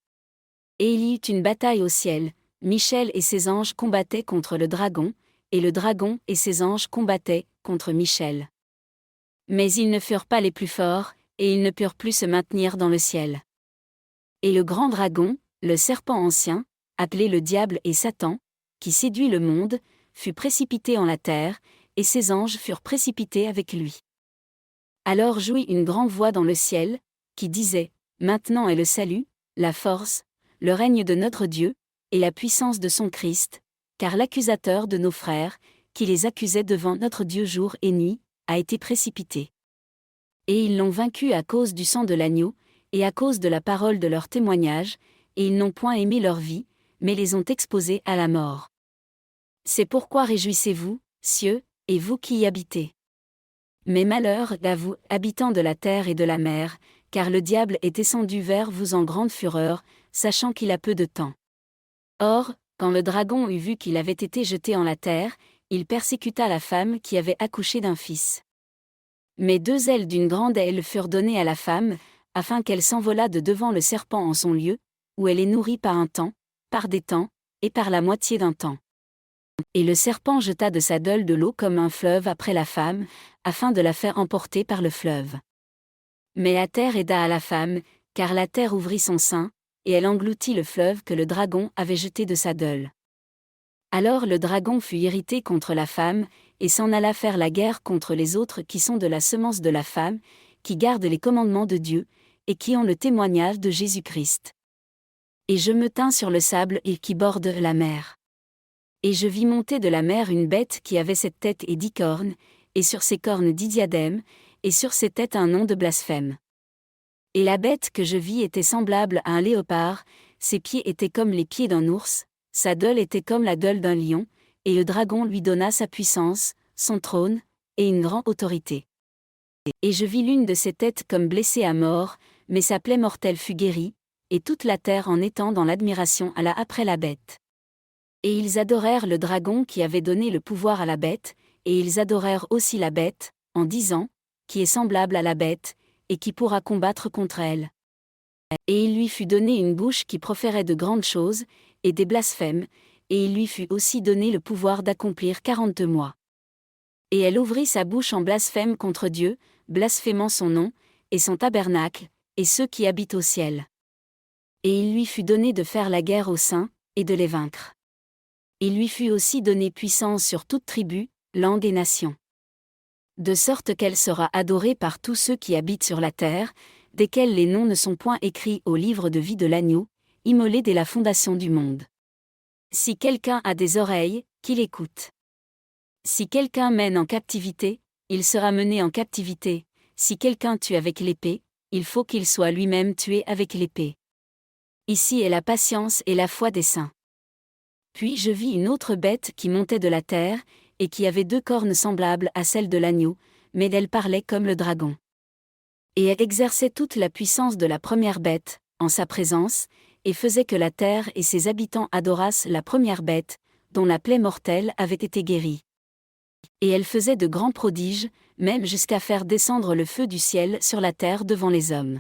Et il y eut une bataille au ciel, Michel et ses anges combattaient contre le dragon, et le dragon et ses anges combattaient contre Michel. Mais ils ne furent pas les plus forts, et ils ne purent plus se maintenir dans le ciel. Et le grand dragon, le serpent ancien, appelé le diable et Satan, qui séduit le monde, fut précipité en la terre, et ses anges furent précipités avec lui. Alors jouit une grande voix dans le ciel, qui disait, « Maintenant est le salut, la force, le règne de notre Dieu, et la puissance de son Christ, car l'accusateur de nos frères, qui les accusait devant notre Dieu jour et nuit, a été précipité. Et ils l'ont vaincu à cause du sang de l'agneau, et à cause de la parole de leur témoignage, et ils n'ont point aimé leur vie, mais les ont exposés à la mort. C'est pourquoi réjouissez-vous, cieux, et vous qui y habitez. Mais malheur à vous, habitants de la terre et de la mer, car le diable est descendu vers vous en grande fureur, sachant qu'il a peu de temps. Or, quand le dragon eut vu qu'il avait été jeté en la terre, il persécuta la femme qui avait accouché d'un fils. Mais 2 ailes d'une grande aile furent données à la femme, afin qu'elle s'envolât de devant le serpent en son lieu, où elle est nourrie par un temps, par des temps, et par la moitié d'un temps. Et le serpent jeta de sa gueule de l'eau comme un fleuve après la femme, afin de la faire emporter par le fleuve. Mais la terre aida à la femme, car la terre ouvrit son sein, et elle engloutit le fleuve que le dragon avait jeté de sa gueule. Alors le dragon fut irrité contre la femme, et s'en alla faire la guerre contre les autres qui sont de la semence de la femme, qui gardent les commandements de Dieu, et qui ont le témoignage de Jésus-Christ. Et je me tins sur le sable et qui borde la mer. Et je vis monter de la mer une bête qui avait 7 têtes et 10 cornes, et sur ses cornes 10 diadèmes, et sur ses têtes un nom de blasphème. Et la bête que je vis était semblable à un léopard, ses pieds étaient comme les pieds d'un ours, sa gueule était comme la gueule d'un lion, et le dragon lui donna sa puissance, son trône, et une grande autorité. Et je vis l'une de ses têtes comme blessée à mort, mais sa plaie mortelle fut guérie, et toute la terre en étant dans l'admiration alla après la bête. Et ils adorèrent le dragon qui avait donné le pouvoir à la bête, et ils adorèrent aussi la bête, en disant, qui est semblable à la bête, et qui pourra combattre contre elle. Et il lui fut donné une bouche qui proférait de grandes choses, et des blasphèmes, et il lui fut aussi donné le pouvoir d'accomplir 40 mois. Et elle ouvrit sa bouche en blasphème contre Dieu, blasphémant son nom, et son tabernacle, et ceux qui habitent au ciel. Et il lui fut donné de faire la guerre aux saints, et de les vaincre. Il lui fut aussi donné puissance sur toute tribu, langue et nation. De sorte qu'elle sera adorée par tous ceux qui habitent sur la terre, desquels les noms ne sont point écrits au livre de vie de l'agneau, immolé dès la fondation du monde. Si quelqu'un a des oreilles, qu'il écoute. Si quelqu'un mène en captivité, il sera mené en captivité. Si quelqu'un tue avec l'épée, il faut qu'il soit lui-même tué avec l'épée. Ici est la patience et la foi des saints. Puis je vis une autre bête qui montait de la terre, et qui avait 2 cornes semblables à celles de l'agneau, mais elle parlait comme le dragon. Et elle exerçait toute la puissance de la première bête, en sa présence, et faisait que la terre et ses habitants adorassent la première bête, dont la plaie mortelle avait été guérie. Et elle faisait de grands prodiges, même jusqu'à faire descendre le feu du ciel sur la terre devant les hommes.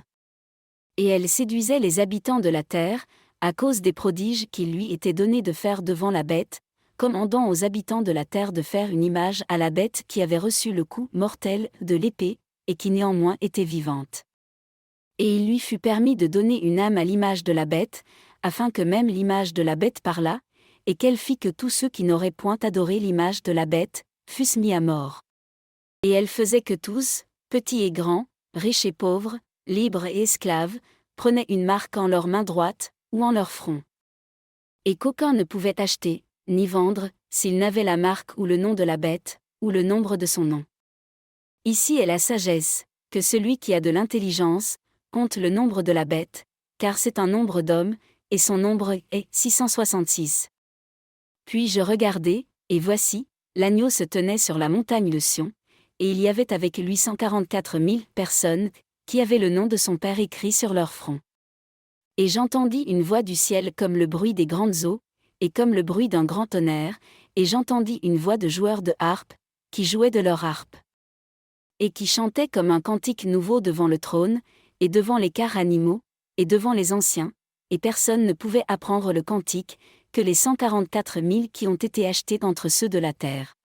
Et elle séduisait les habitants de la terre, à cause des prodiges qu'il lui était donné de faire devant la bête, commandant aux habitants de la terre de faire une image à la bête qui avait reçu le coup mortel de l'épée, et qui néanmoins était vivante. Et il lui fut permis de donner une âme à l'image de la bête, afin que même l'image de la bête parlât, et qu'elle fit que tous ceux qui n'auraient point adoré l'image de la bête, fussent mis à mort. Et elle faisait que tous, petits et grands, riches et pauvres, libres et esclaves, prenaient une marque en leur main droite, ou en leur front. Et qu'aucun ne pouvait acheter, ni vendre, s'il n'avait la marque ou le nom de la bête, ou le nombre de son nom. Ici est la sagesse, que celui qui a de l'intelligence, compte le nombre de la bête, car c'est un nombre d'hommes, et son nombre est 666. Puis je regardai, et voici, l'agneau se tenait sur la montagne de Sion, et il y avait avec lui 144 000 personnes, qui avaient le nom de son Père écrit sur leur front. Et j'entendis une voix du ciel comme le bruit des grandes eaux, et comme le bruit d'un grand tonnerre, et j'entendis une voix de joueurs de harpe, qui jouaient de leur harpe. Et qui chantaient comme un cantique nouveau devant le trône, et devant les 4 animaux, et devant les anciens, et personne ne pouvait apprendre le cantique, que les 144 000 qui ont été achetés d'entre ceux de la terre.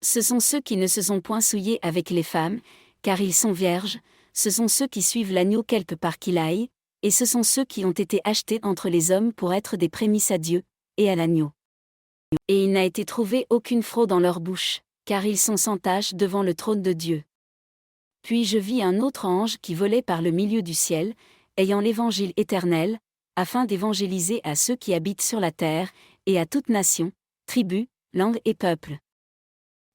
Ce sont ceux qui ne se sont point souillés avec les femmes, car ils sont vierges, ce sont ceux qui suivent l'agneau quelque part qu'il aille, et ce sont ceux qui ont été achetés entre les hommes pour être des prémices à Dieu, et à l'agneau. Et il n'a été trouvé aucune fraude dans leur bouche, car ils sont sans tache devant le trône de Dieu. Puis je vis un autre ange qui volait par le milieu du ciel, ayant l'évangile éternel, afin d'évangéliser à ceux qui habitent sur la terre, et à toute nation, tribu, langue et peuple.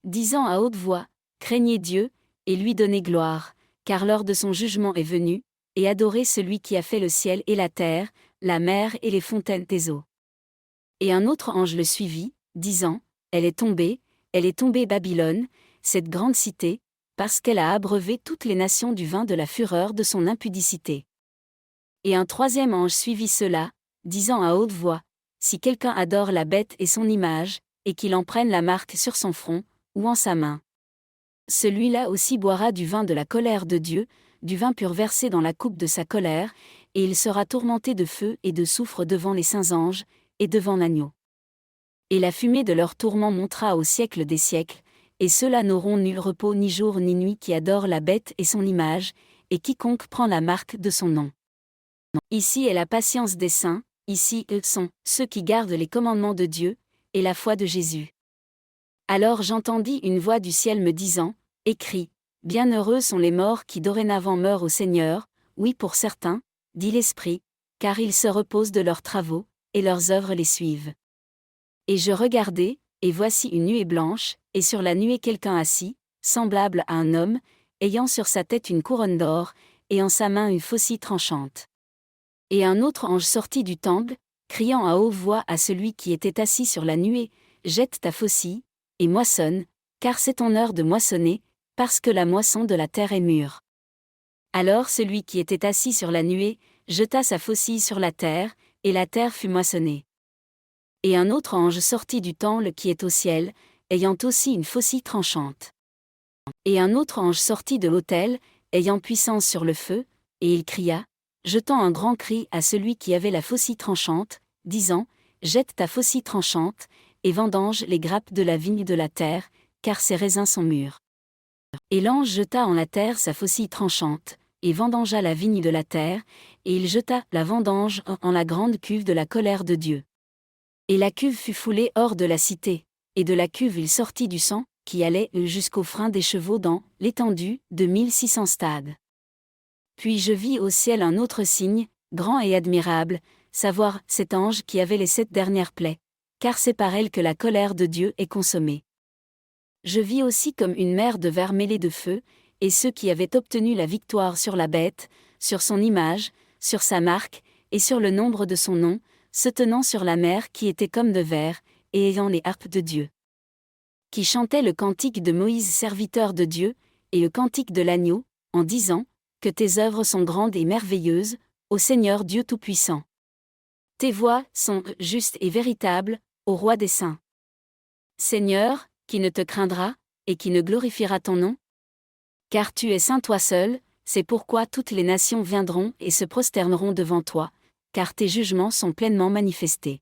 Disant à haute voix, craignez Dieu, et lui donnez gloire, car l'heure de son jugement est venue, et adorez celui qui a fait le ciel et la terre, la mer et les fontaines des eaux. Et un autre ange le suivit, disant, elle est tombée Babylone, cette grande cité, parce qu'elle a abreuvé toutes les nations du vin de la fureur de son impudicité. Et un troisième ange suivit cela, disant à haute voix, si quelqu'un adore la bête et son image, et qu'il en prenne la marque sur son front, ou en sa main. Celui-là aussi boira du vin de la colère de Dieu, du vin pur versé dans la coupe de sa colère, et il sera tourmenté de feu et de soufre devant les saints anges, et devant l'agneau. Et la fumée de leur tourment montera au siècle des siècles, et ceux-là n'auront nul repos ni jour ni nuit qui adorent la bête et son image, et quiconque prend la marque de son nom. Ici est la patience des saints, ici eux sont ceux qui gardent les commandements de Dieu, et la foi de Jésus. Alors j'entendis une voix du ciel me disant, écris, bienheureux sont les morts qui dorénavant meurent au Seigneur, oui pour certains, dit l'Esprit, car ils se reposent de leurs travaux, et leurs œuvres les suivent. Et je regardai, et voici une nuée blanche, et sur la nuée quelqu'un assis, semblable à un homme, ayant sur sa tête une couronne d'or, et en sa main une faucille tranchante. Et un autre ange sortit du temple, criant à haute voix à celui qui était assis sur la nuée, jette ta faucille, et moissonne, car c'est ton heure de moissonner, parce que la moisson de la terre est mûre. Alors celui qui était assis sur la nuée, jeta sa faucille sur la terre, et la terre fut moissonnée. Et un autre ange sortit du temple qui est au ciel, ayant aussi une faucille tranchante. Et un autre ange sortit de l'autel, ayant puissance sur le feu, et il cria, jetant un grand cri à celui qui avait la faucille tranchante, disant, « Jette ta faucille tranchante, et vendange les grappes de la vigne de la terre, car ses raisins sont mûrs. » Et l'ange jeta en la terre sa faucille tranchante, et vendangea la vigne de la terre, et il jeta la vendange en la grande cuve de la colère de Dieu. Et la cuve fut foulée hors de la cité, et de la cuve il sortit du sang, qui allait jusqu'au frein des chevaux dans l'étendue de 1600 stades. Puis je vis au ciel un autre signe, grand et admirable, savoir cet ange qui avait les 7 dernières plaies, car c'est par elle que la colère de Dieu est consommée. Je vis aussi comme une mer de verre mêlée de feu, et ceux qui avaient obtenu la victoire sur la bête, sur son image, sur sa marque, et sur le nombre de son nom, se tenant sur la mer qui était comme de verre, et ayant les harpes de Dieu. Qui chantaient le cantique de Moïse serviteur de Dieu, et le cantique de l'agneau, en disant, que tes œuvres sont grandes et merveilleuses, ô Seigneur Dieu Tout-Puissant. Tes voies sont justes et véritables, ô Roi des saints. Seigneur, qui ne te craindra, et qui ne glorifiera ton nom? Car tu es saint toi seul, c'est pourquoi toutes les nations viendront et se prosterneront devant toi, car tes jugements sont pleinement manifestés.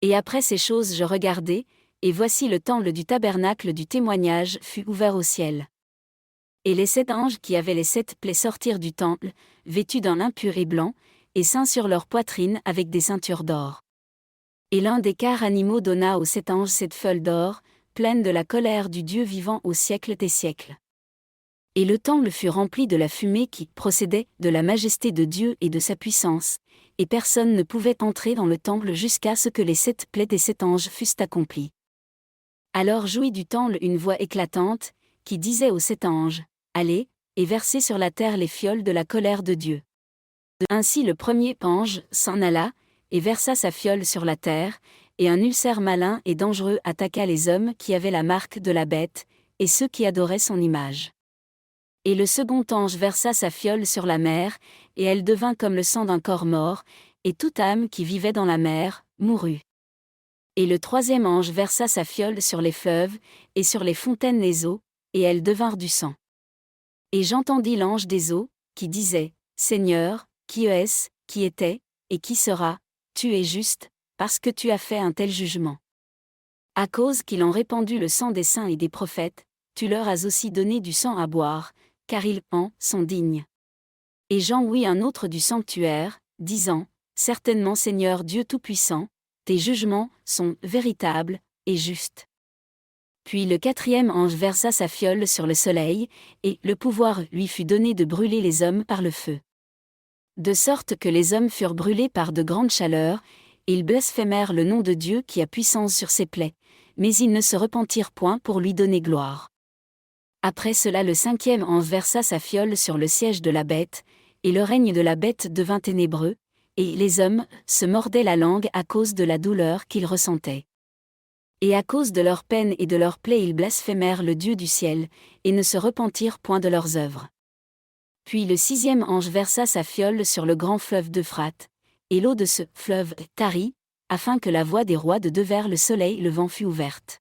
Et après ces choses je regardai, et voici le temple du tabernacle du témoignage fut ouvert au ciel. Et les 7 anges qui avaient les 7 plaies sortirent du temple, vêtus d'un lin pur et blanc, et ceints sur leur poitrine avec des ceintures d'or. Et l'un des 4 animaux donna aux 7 anges 7 feuilles d'or, pleines de la colère du Dieu vivant au siècle des siècles. Et le temple fut rempli de la fumée qui procédait de la majesté de Dieu et de sa puissance, et personne ne pouvait entrer dans le temple jusqu'à ce que les 7 plaies des 7 anges fussent accomplies. Alors jouit du temple une voix éclatante, qui disait aux 7 anges, « Allez, et versez sur la terre les fioles de la colère de Dieu. » Ainsi le premier ange s'en alla, et versa sa fiole sur la terre, et un ulcère malin et dangereux attaqua les hommes qui avaient la marque de la bête, et ceux qui adoraient son image. Et le second ange versa sa fiole sur la mer, et elle devint comme le sang d'un corps mort, et toute âme qui vivait dans la mer, mourut. Et le troisième ange versa sa fiole sur les fleuves, et sur les fontaines des eaux, et elles devinrent du sang. Et j'entendis l'ange des eaux, qui disait, « Seigneur, qui est-ce, qui était, et qui sera, tu es juste, parce que tu as fait un tel jugement. À cause qu'ils ont répandu le sang des saints et des prophètes, tu leur as aussi donné du sang à boire, car ils en sont dignes. » Et j'en ouïs un autre du sanctuaire, disant, « Certainement Seigneur Dieu Tout-Puissant, tes jugements sont véritables et justes. » Puis le 4e ange versa sa fiole sur le soleil, et le pouvoir lui fut donné de brûler les hommes par le feu. De sorte que les hommes furent brûlés par de grandes chaleurs, et ils blasphémèrent le nom de Dieu qui a puissance sur ses plaies, mais ils ne se repentirent point pour lui donner gloire. Après cela le 5e ange versa sa fiole sur le siège de la bête, et le règne de la bête devint ténébreux, et les hommes se mordaient la langue à cause de la douleur qu'ils ressentaient. Et à cause de leur peine et de leurs plaies ils blasphémèrent le Dieu du ciel, et ne se repentirent point de leurs œuvres. Puis le 6e ange versa sa fiole sur le grand fleuve d'Euphrate, et l'eau de ce fleuve tarit, afin que la voie des rois de devers le soleil levant fût ouverte.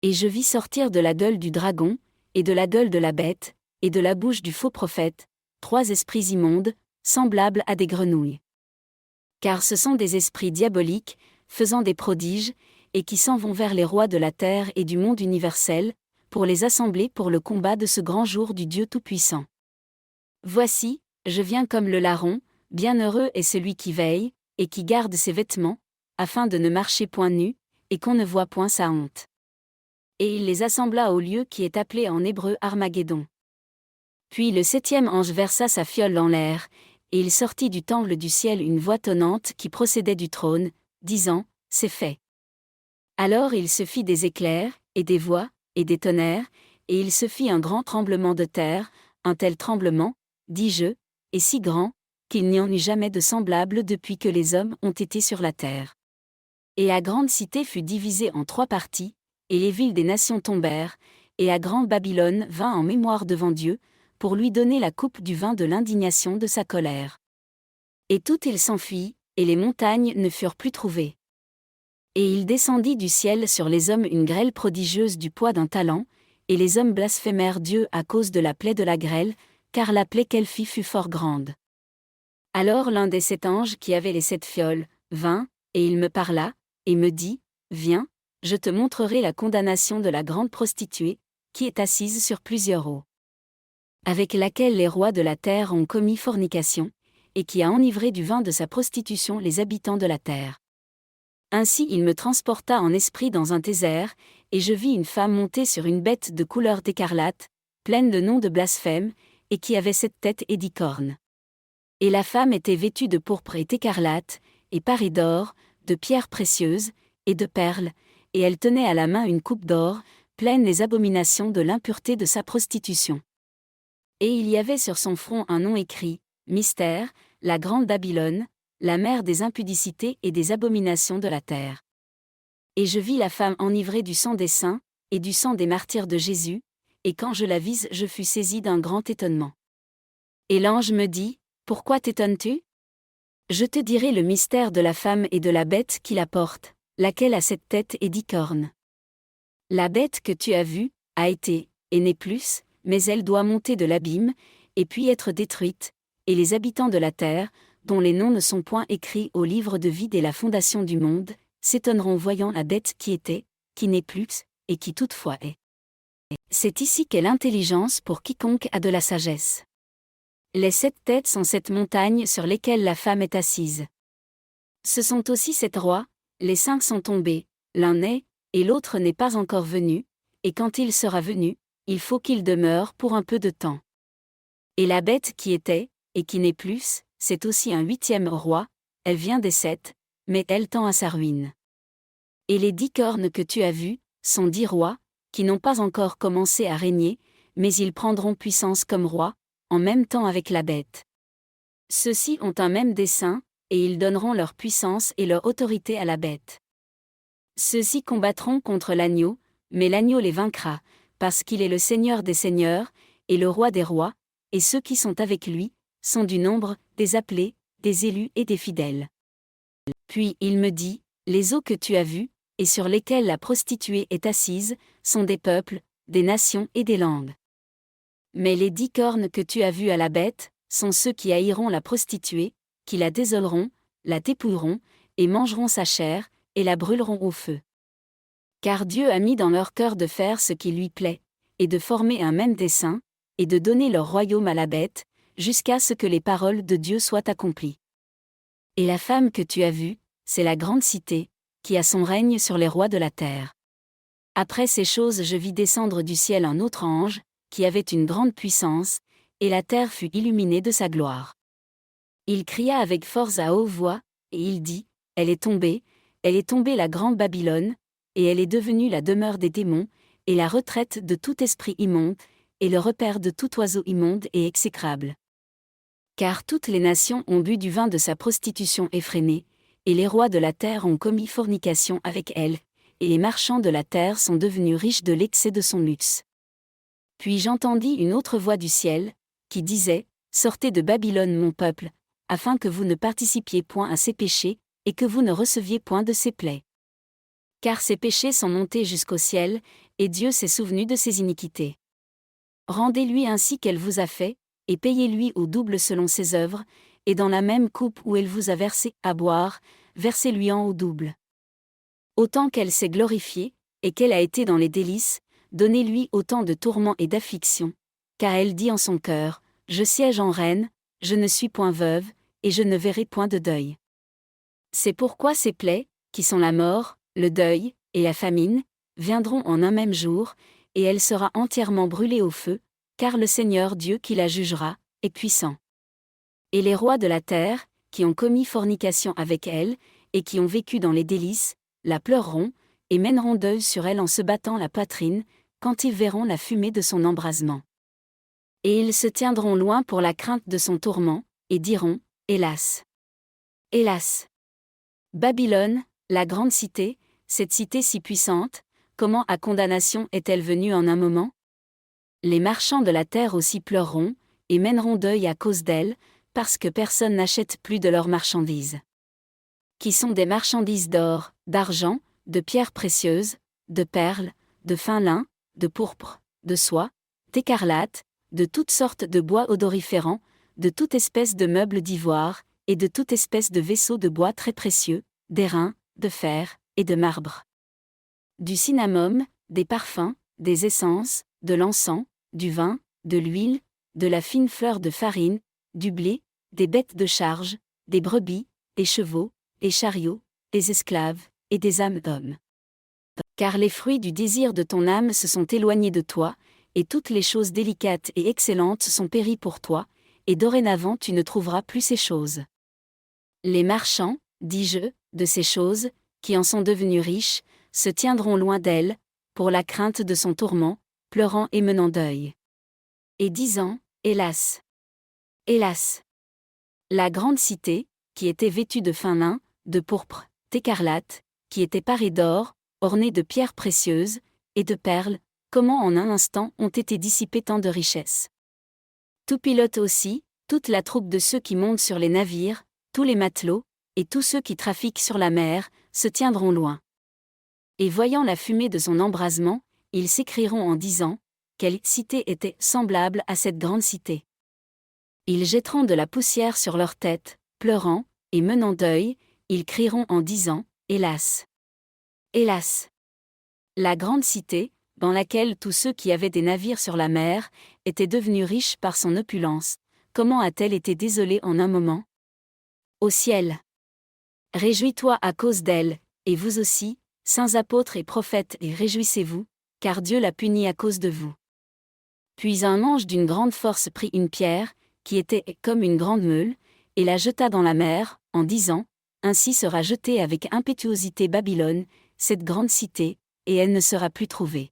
Et je vis sortir de la gueule du dragon, et de la gueule de la bête, et de la bouche du faux prophète, 3 esprits immondes, semblables à des grenouilles. Car ce sont des esprits diaboliques, faisant des prodiges, et qui s'en vont vers les rois de la terre et du monde universel, pour les assembler pour le combat de ce grand jour du Dieu Tout-Puissant. Voici, je viens comme le larron, bienheureux est celui qui veille, et qui garde ses vêtements, afin de ne marcher point nu, et qu'on ne voie point sa honte. Et il les assembla au lieu qui est appelé en hébreu Armageddon. Puis le 7e ange versa sa fiole en l'air, et il sortit du temple du ciel une voix tonnante qui procédait du trône, disant, « C'est fait. » Alors il se fit des éclairs, et des voix, et des tonnerres, et il se fit un grand tremblement de terre, un tel tremblement, dis-je, est si grand, qu'il n'y en eut jamais de semblable depuis que les hommes ont été sur la terre. Et la grande cité fut divisée en 3 parties, et les villes des nations tombèrent, et la grande Babylone vint en mémoire devant Dieu, pour lui donner la coupe du vin de l'indignation de sa colère. Et tout il s'enfuit, et les montagnes ne furent plus trouvées. Et il descendit du ciel sur les hommes une grêle prodigieuse du poids d'un talent, et les hommes blasphémèrent Dieu à cause de la plaie de la grêle, car la plaie qu'elle fit fut fort grande. Alors l'un des 7 anges qui avaient les 7 fioles vint, et il me parla, et me dit, Viens, je te montrerai la condamnation de la grande prostituée, qui est assise sur plusieurs eaux, avec laquelle les rois de la terre ont commis fornication, et qui a enivré du vin de sa prostitution les habitants de la terre. Ainsi il me transporta en esprit dans un désert, et je vis une femme montée sur une bête de couleur d'écarlate, pleine de noms de blasphème, et qui avait 7 têtes et 10 cornes. Et la femme était vêtue de pourpre et d'écarlate, et parée d'or, de pierres précieuses, et de perles, et elle tenait à la main une coupe d'or, pleine des abominations de l'impureté de sa prostitution. Et il y avait sur son front un nom écrit, Mystère, la grande Babylone, la mère des impudicités et des abominations de la terre. Et je vis la femme enivrée du sang des saints, et du sang des martyrs de Jésus, et quand je la vis je fus saisi d'un grand étonnement. Et l'ange me dit, Pourquoi t'étonnes-tu ? Je te dirai le mystère de la femme et de la bête qui la porte, laquelle a 7 têtes et 10 cornes. La bête que tu as vue, a été, et n'est plus, mais elle doit monter de l'abîme, et puis être détruite, et les habitants de la terre, dont les noms ne sont point écrits au livre de vie dès la fondation du monde, s'étonneront voyant la bête qui était, qui n'est plus, et qui toutefois est. C'est ici qu'est l'intelligence pour quiconque a de la sagesse. Les 7 têtes sont 7 montagnes sur lesquelles la femme est assise. Ce sont aussi 7 rois, les 5 sont tombés, l'un est, et l'autre n'est pas encore venu, et quand il sera venu, il faut qu'il demeure pour un peu de temps. Et la bête qui était, et qui n'est plus, c'est aussi un 8e roi, elle vient des 7, mais elle tend à sa ruine. Et les 10 cornes que tu as vues, sont 10 rois, qui n'ont pas encore commencé à régner, mais ils prendront puissance comme rois, en même temps avec la bête. Ceux-ci ont un même dessein, et ils donneront leur puissance et leur autorité à la bête. Ceux-ci combattront contre l'agneau, mais l'agneau les vaincra, parce qu'il est le Seigneur des seigneurs, et le Roi des rois, et ceux qui sont avec lui, sont du nombre, des appelés, des élus et des fidèles. Puis il me dit, Les eaux que tu as vues, et sur lesquelles la prostituée est assise, sont des peuples, des nations et des langues. Mais les 10 cornes que tu as vues à la bête, sont ceux qui haïront la prostituée, qui la désoleront, la dépouilleront, et mangeront sa chair, et la brûleront au feu. Car Dieu a mis dans leur cœur de faire ce qui lui plaît, et de former un même dessein, et de donner leur royaume à la bête, jusqu'à ce que les paroles de Dieu soient accomplies. Et la femme que tu as vue, c'est la grande cité, qui a son règne sur les rois de la terre. Après ces choses je vis descendre du ciel un autre ange, qui avait une grande puissance, et la terre fut illuminée de sa gloire. Il cria avec force à haute voix, et il dit, Elle est tombée la grande Babylone, et elle est devenue la demeure des démons, et la retraite de tout esprit immonde, et le repaire de tout oiseau immonde et exécrable. Car toutes les nations ont bu du vin de sa prostitution effrénée, et les rois de la terre ont commis fornication avec elle, et les marchands de la terre sont devenus riches de l'excès de son luxe. Puis j'entendis une autre voix du ciel, qui disait, Sortez de Babylone mon peuple, afin que vous ne participiez point à ses péchés, et que vous ne receviez point de ses plaies. Car ses péchés sont montés jusqu'au ciel, et Dieu s'est souvenu de ses iniquités. Rendez-lui ainsi qu'elle vous a fait, et payez-lui au double selon ses œuvres, et dans la même coupe où elle vous a versé à boire, versez-lui-en au double. Autant qu'elle s'est glorifiée, et qu'elle a été dans les délices, donnez-lui autant de tourments et d'afflictions, car elle dit en son cœur, Je siège en reine, je ne suis point veuve, et je ne verrai point de deuil. C'est pourquoi ces plaies, qui sont la mort, le deuil, et la famine, viendront en un même jour, et elle sera entièrement brûlée au feu, car le Seigneur Dieu qui la jugera, est puissant. Et les rois de la terre, qui ont commis fornication avec elle, et qui ont vécu dans les délices, la pleureront, et mèneront deuil sur elle en se battant la poitrine, quand ils verront la fumée de son embrasement. Et ils se tiendront loin pour la crainte de son tourment, et diront, Hélas! Hélas! Babylone, la grande cité, cette cité si puissante, comment à condamnation est-elle venue en un moment? Les marchands de la terre aussi pleureront, et mèneront deuil à cause d'elle, parce que personne n'achète plus de leurs marchandises. Qui sont des marchandises d'or, d'argent, de pierres précieuses, de perles, de fin lin, de pourpre, de soie, d'écarlate, de toutes sortes de bois odoriférants, de toute espèce de meubles d'ivoire, et de toute espèce de vaisseaux de bois très précieux, d'airain, de fer, et de marbre. Du cinnamome, des parfums, des essences, de l'encens, du vin, de l'huile, de la fine fleur de farine, du blé, des bêtes de charge, des brebis, des chevaux, des chariots, des esclaves, et des âmes d'hommes. Car les fruits du désir de ton âme se sont éloignés de toi, et toutes les choses délicates et excellentes sont péries pour toi, et dorénavant tu ne trouveras plus ces choses. Les marchands, dis-je, de ces choses, qui en sont devenus riches, se tiendront loin d'elle, pour la crainte de son tourment, pleurant et menant deuil. Et disant, hélas! Hélas! La grande cité, qui était vêtue de fin lin, de pourpre, d'écarlate, qui était parée d'or, ornée de pierres précieuses, et de perles, comment en un instant ont été dissipées tant de richesses. Tout pilote aussi, toute la troupe de ceux qui montent sur les navires, tous les matelots, et tous ceux qui trafiquent sur la mer, se tiendront loin. Et voyant la fumée de son embrasement, ils s'écrieront en disant, quelle cité était semblable à cette grande cité. Ils jetteront de la poussière sur leurs têtes, pleurant, et menant deuil, ils crieront en disant, hélas! Hélas! La grande cité, dans laquelle tous ceux qui avaient des navires sur la mer, étaient devenus riches par son opulence, comment a-t-elle été désolée en un moment? Au ciel! Réjouis-toi à cause d'elle, et vous aussi, saints apôtres et prophètes, et réjouissez-vous, car Dieu l'a punie à cause de vous. Puis un ange d'une grande force prit une pierre, qui était comme une grande meule, et la jeta dans la mer, en disant, ainsi sera jetée avec impétuosité Babylone, cette grande cité, et elle ne sera plus trouvée.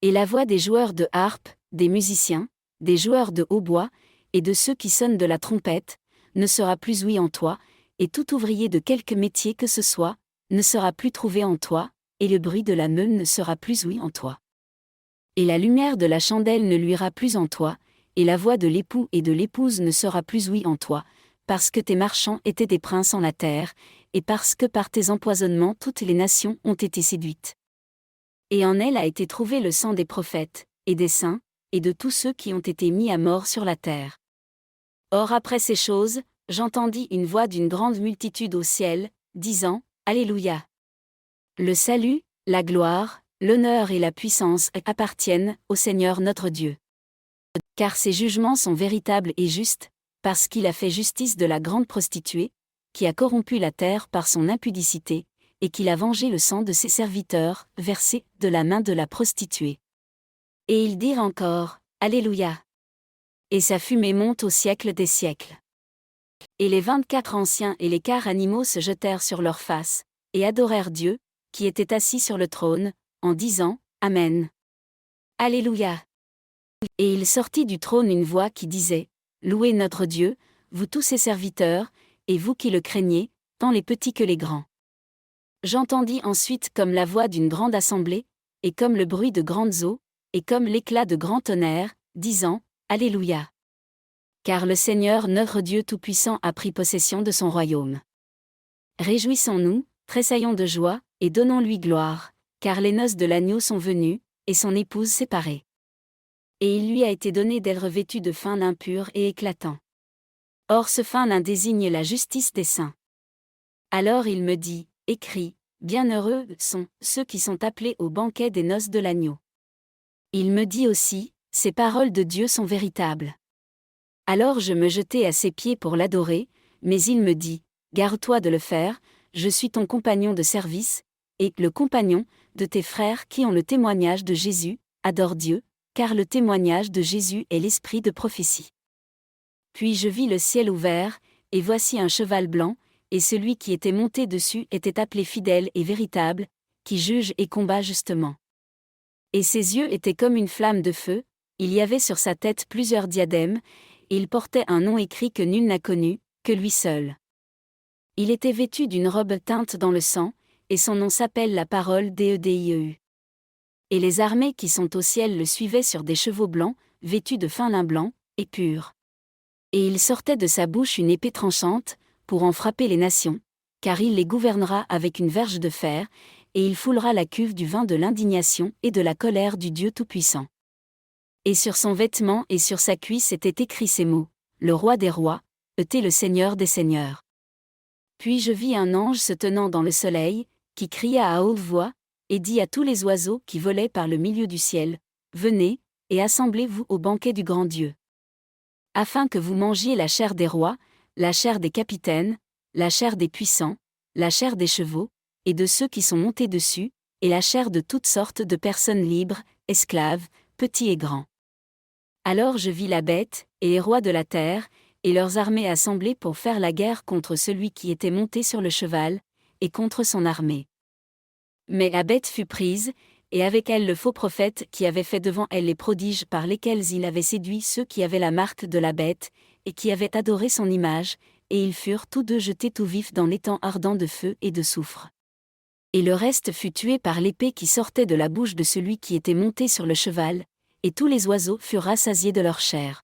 Et la voix des joueurs de harpe, des musiciens, des joueurs de hautbois, et de ceux qui sonnent de la trompette, ne sera plus ouïe en toi, et tout ouvrier de quelque métier que ce soit, ne sera plus trouvé en toi, et le bruit de la meule ne sera plus ouï en toi. Et la lumière de la chandelle ne luira plus en toi, et la voix de l'époux et de l'épouse ne sera plus ouïe en toi, parce que tes marchands étaient des princes en la terre, et parce que par tes empoisonnements toutes les nations ont été séduites. Et en elle a été trouvé le sang des prophètes, et des saints, et de tous ceux qui ont été mis à mort sur la terre. Or après ces choses, j'entendis une voix d'une grande multitude au ciel, disant, Alléluia! Le salut, la gloire, l'honneur et la puissance appartiennent au Seigneur notre Dieu. Car ses jugements sont véritables et justes, parce qu'il a fait justice de la grande prostituée, qui a corrompu la terre par son impudicité, et qu'il a vengé le sang de ses serviteurs, versé de la main de la prostituée. Et ils dirent encore, Alléluia! Et sa fumée monte au siècle des siècles. Et les 24 anciens et les 4 animaux se jetèrent sur leurs faces, et adorèrent Dieu, qui était assis sur le trône, en disant, Amen. Alléluia! Et il sortit du trône une voix qui disait, Louez notre Dieu, vous tous ses serviteurs, et vous qui le craignez, tant les petits que les grands. J'entendis ensuite comme la voix d'une grande assemblée, et comme le bruit de grandes eaux, et comme l'éclat de grands tonnerres, disant, Alléluia! Car le Seigneur notre Dieu Tout-Puissant a pris possession de son royaume. Réjouissons-nous, tressaillons de joie, et donnons-lui gloire, car les noces de l'agneau sont venues, et son épouse séparée. Et il lui a été donné d'être revêtu de fin lin pur et éclatant. Or ce fin lin désigne la justice des saints. Alors il me dit, écris, bienheureux sont ceux qui sont appelés au banquet des noces de l'agneau. Il me dit aussi, ces paroles de Dieu sont véritables. Alors je me jetai à ses pieds pour l'adorer, mais il me dit, garde-toi de le faire, je suis ton compagnon de service, et le compagnon de tes frères qui ont le témoignage de Jésus, adore Dieu, car le témoignage de Jésus est l'esprit de prophétie. Puis je vis le ciel ouvert, et voici un cheval blanc, et celui qui était monté dessus était appelé fidèle et véritable, qui juge et combat justement. Et ses yeux étaient comme une flamme de feu, il y avait sur sa tête plusieurs diadèmes, et il portait un nom écrit que nul n'a connu, que lui seul. Il était vêtu d'une robe teinte dans le sang, et son nom s'appelle la parole d'Edieu. Et les armées qui sont au ciel le suivaient sur des chevaux blancs, vêtus de fin lin blanc, et purs. Et il sortait de sa bouche une épée tranchante, pour en frapper les nations, car il les gouvernera avec une verge de fer, et il foulera la cuve du vin de l'indignation et de la colère du Dieu Tout-Puissant. Et sur son vêtement et sur sa cuisse étaient écrits ces mots, le roi des rois, t'es le Seigneur des seigneurs. Puis je vis un ange se tenant dans le soleil, qui cria à haute voix, et dit à tous les oiseaux qui volaient par le milieu du ciel, venez, et assemblez-vous au banquet du grand Dieu. Afin que vous mangiez la chair des rois, la chair des capitaines, la chair des puissants, la chair des chevaux, et de ceux qui sont montés dessus, et la chair de toutes sortes de personnes libres, esclaves, petits et grands. Alors je vis la bête, et les rois de la terre, et leurs armées assemblées pour faire la guerre contre celui qui était monté sur le cheval, et contre son armée. Mais la bête fut prise, et avec elle le faux prophète qui avait fait devant elle les prodiges par lesquels il avait séduit ceux qui avaient la marque de la bête, et qui avaient adoré son image, et ils furent tous deux jetés tout vifs dans l'étang ardent de feu et de soufre. Et le reste fut tué par l'épée qui sortait de la bouche de celui qui était monté sur le cheval, et tous les oiseaux furent rassasiés de leur chair.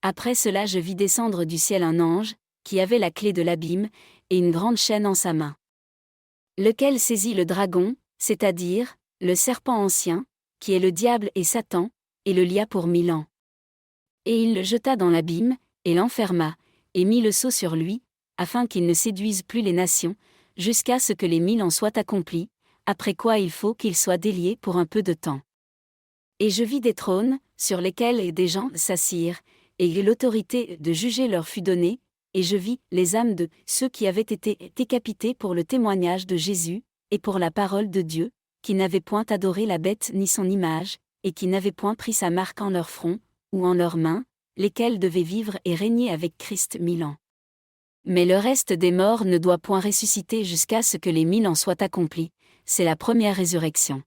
Après cela je vis descendre du ciel un ange, qui avait la clé de l'abîme, et une grande chaîne en sa main. Lequel saisit le dragon, c'est-à-dire, le serpent ancien, qui est le diable et Satan, et le lia pour 1000 ans. Et il le jeta dans l'abîme, et l'enferma, et mit le sceau sur lui, afin qu'il ne séduise plus les nations, jusqu'à ce que les 1000 ans soient accomplis, après quoi il faut qu'il soit délié pour un peu de temps. Et je vis des trônes, sur lesquels des gens s'assirent, et l'autorité de juger leur fut donnée, et je vis les âmes de ceux qui avaient été décapités pour le témoignage de Jésus, et pour la parole de Dieu, qui n'avaient point adoré la bête ni son image, et qui n'avaient point pris sa marque en leur front, ou en leurs mains, lesquels devaient vivre et régner avec Christ 1000 ans. Mais le reste des morts ne doit point ressusciter jusqu'à ce que les 1000 ans soient accomplis, c'est la première résurrection.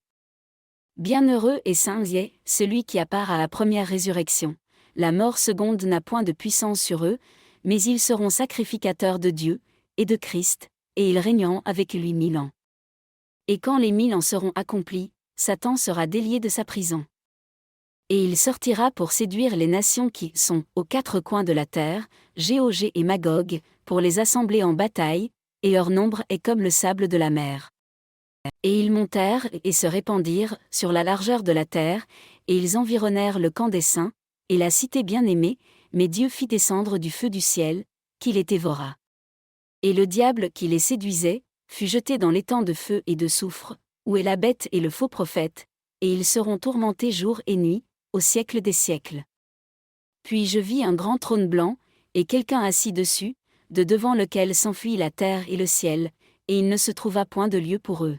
Bienheureux et saint est celui qui a part à la première résurrection. La mort seconde n'a point de puissance sur eux, mais ils seront sacrificateurs de Dieu, et de Christ, et ils régneront avec lui 1000 ans. Et quand les 1000 ans seront accomplis, Satan sera délié de sa prison. Et il sortira pour séduire les nations qui sont aux quatre coins de la terre, Géog et Magog, pour les assembler en bataille, et leur nombre est comme le sable de la mer. Et ils montèrent et se répandirent sur la largeur de la terre, et ils environnèrent le camp des saints, et la cité bien-aimée, mais Dieu fit descendre du feu du ciel, qui les dévora. Et le diable qui les séduisait, fut jeté dans l'étang de feu et de soufre, où est la bête et le faux prophète, et ils seront tourmentés jour et nuit, au siècle des siècles. Puis je vis un grand trône blanc, et quelqu'un assis dessus, de devant lequel s'enfuit la terre et le ciel, et il ne se trouva point de lieu pour eux.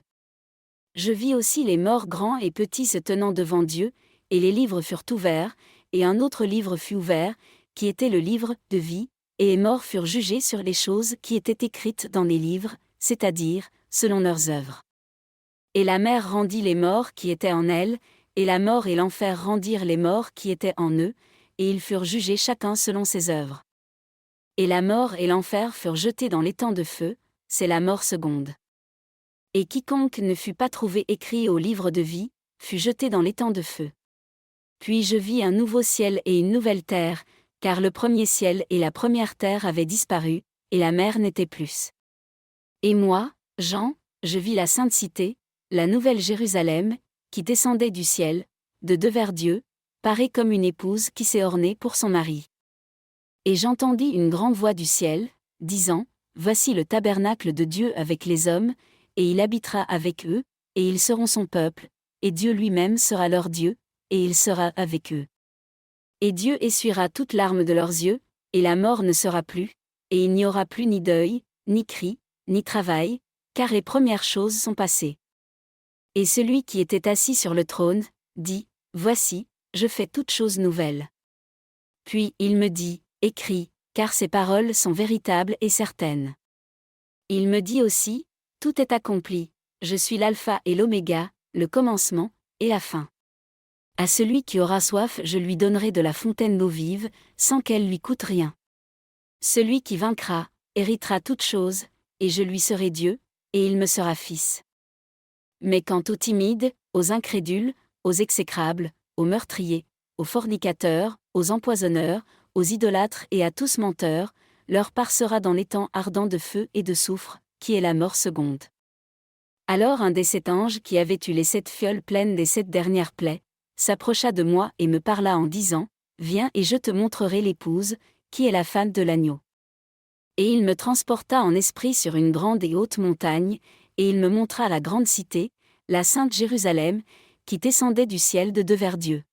Je vis aussi les morts grands et petits se tenant devant Dieu, et les livres furent ouverts, et un autre livre fut ouvert, qui était le livre de vie, et les morts furent jugés sur les choses qui étaient écrites dans les livres, c'est-à-dire, selon leurs œuvres. Et la mer rendit les morts qui étaient en elle, et la mort et l'enfer rendirent les morts qui étaient en eux, et ils furent jugés chacun selon ses œuvres. Et la mort et l'enfer furent jetés dans l'étang de feu, c'est la mort seconde. Et quiconque ne fut pas trouvé écrit au livre de vie, fut jeté dans l'étang de feu. Puis je vis un nouveau ciel et une nouvelle terre, car le premier ciel et la première terre avaient disparu, et la mer n'était plus. Et moi, Jean, je vis la sainte cité, la nouvelle Jérusalem, qui descendait du ciel, de devers Dieu, parée comme une épouse qui s'est ornée pour son mari. Et j'entendis une grande voix du ciel, disant, Voici le tabernacle de Dieu avec les hommes, et il habitera avec eux, et ils seront son peuple, et Dieu lui-même sera leur Dieu, et il sera avec eux. Et Dieu essuiera toute larme de leurs yeux, et la mort ne sera plus, et il n'y aura plus ni deuil, ni cri, ni travail, car les premières choses sont passées. Et celui qui était assis sur le trône, dit, Voici, je fais toutes choses nouvelles. Puis il me dit, Écris, car ces paroles sont véritables et certaines. Il me dit aussi, Tout est accompli, je suis l'alpha et l'oméga, le commencement, et la fin. À celui qui aura soif je lui donnerai de la fontaine d'eau vive, sans qu'elle lui coûte rien. Celui qui vaincra, héritera toutes choses, et je lui serai Dieu, et il me sera fils. Mais quant aux timides, aux incrédules, aux exécrables, aux meurtriers, aux fornicateurs, aux empoisonneurs, aux idolâtres et à tous menteurs, leur part sera dans l'étang ardent de feu et de soufre, qui est la mort seconde. Alors un des 7 anges qui avait eu les 7 fioles pleines des 7 dernières plaies, s'approcha de moi et me parla en disant, Viens et je te montrerai l'épouse, qui est la femme de l'agneau. Et il me transporta en esprit sur une grande et haute montagne, et il me montra la grande cité, la sainte Jérusalem, qui descendait du ciel de devers Dieu.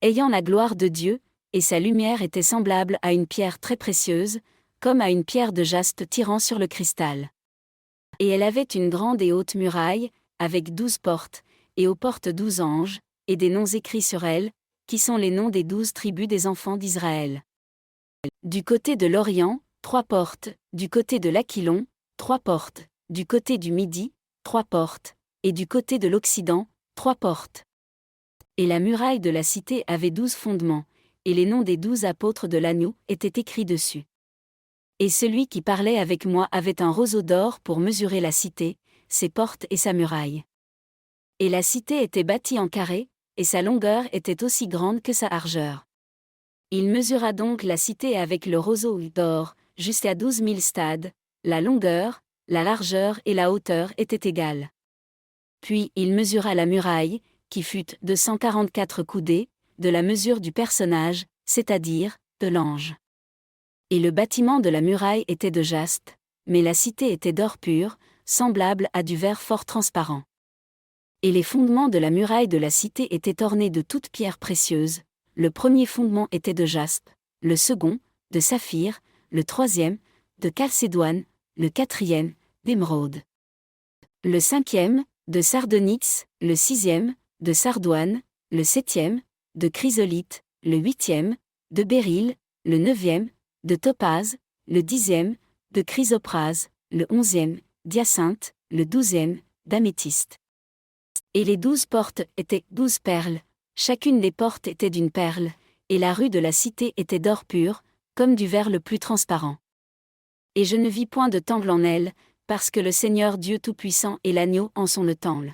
Ayant la gloire de Dieu, et sa lumière était semblable à une pierre très précieuse, comme à une pierre de jaspe tirant sur le cristal. Et elle avait une grande et haute muraille, avec 12 portes, et aux portes 12 anges, et des noms écrits sur elles, qui sont les noms des 12 tribus des enfants d'Israël. Du côté de l'Orient, 3 portes, du côté de l'Aquilon, 3 portes, du côté du Midi, 3 portes, et du côté de l'Occident, 3 portes. Et la muraille de la cité avait 12 fondements, et les noms des 12 apôtres de l'agneau étaient écrits dessus. Et celui qui parlait avec moi avait un roseau d'or pour mesurer la cité, ses portes et sa muraille. Et la cité était bâtie en carré, et sa longueur était aussi grande que sa largeur. Il mesura donc la cité avec le roseau d'or, jusqu'à 12 000 stades, la longueur, la largeur et la hauteur étaient égales. Puis il mesura la muraille, qui fut de 144 coudées, de la mesure du personnage, c'est-à-dire, de l'ange. Et le bâtiment de la muraille était de jaspe, mais la cité était d'or pur, semblable à du verre fort transparent. Et les fondements de la muraille de la cité étaient ornés de toutes pierres précieuses. Le premier fondement était de jaspe, le second, de saphir, le troisième, de chalcédoine, le quatrième, d'émeraude. Le cinquième, de sardonyx, le sixième, de sardoine, le septième, de chrysolite, le huitième, de béryl, le neuvième, de topaze, le 10e, de chrysoprase, le 11e, d'hyacinthe, le 12e, d'améthyste. Et les 12 portes étaient 12 perles, chacune des portes était d'une perle, et la rue de la cité était d'or pur, comme du verre le plus transparent. Et je ne vis point de temple en elle, parce que le Seigneur Dieu Tout-Puissant et l'agneau en sont le temple.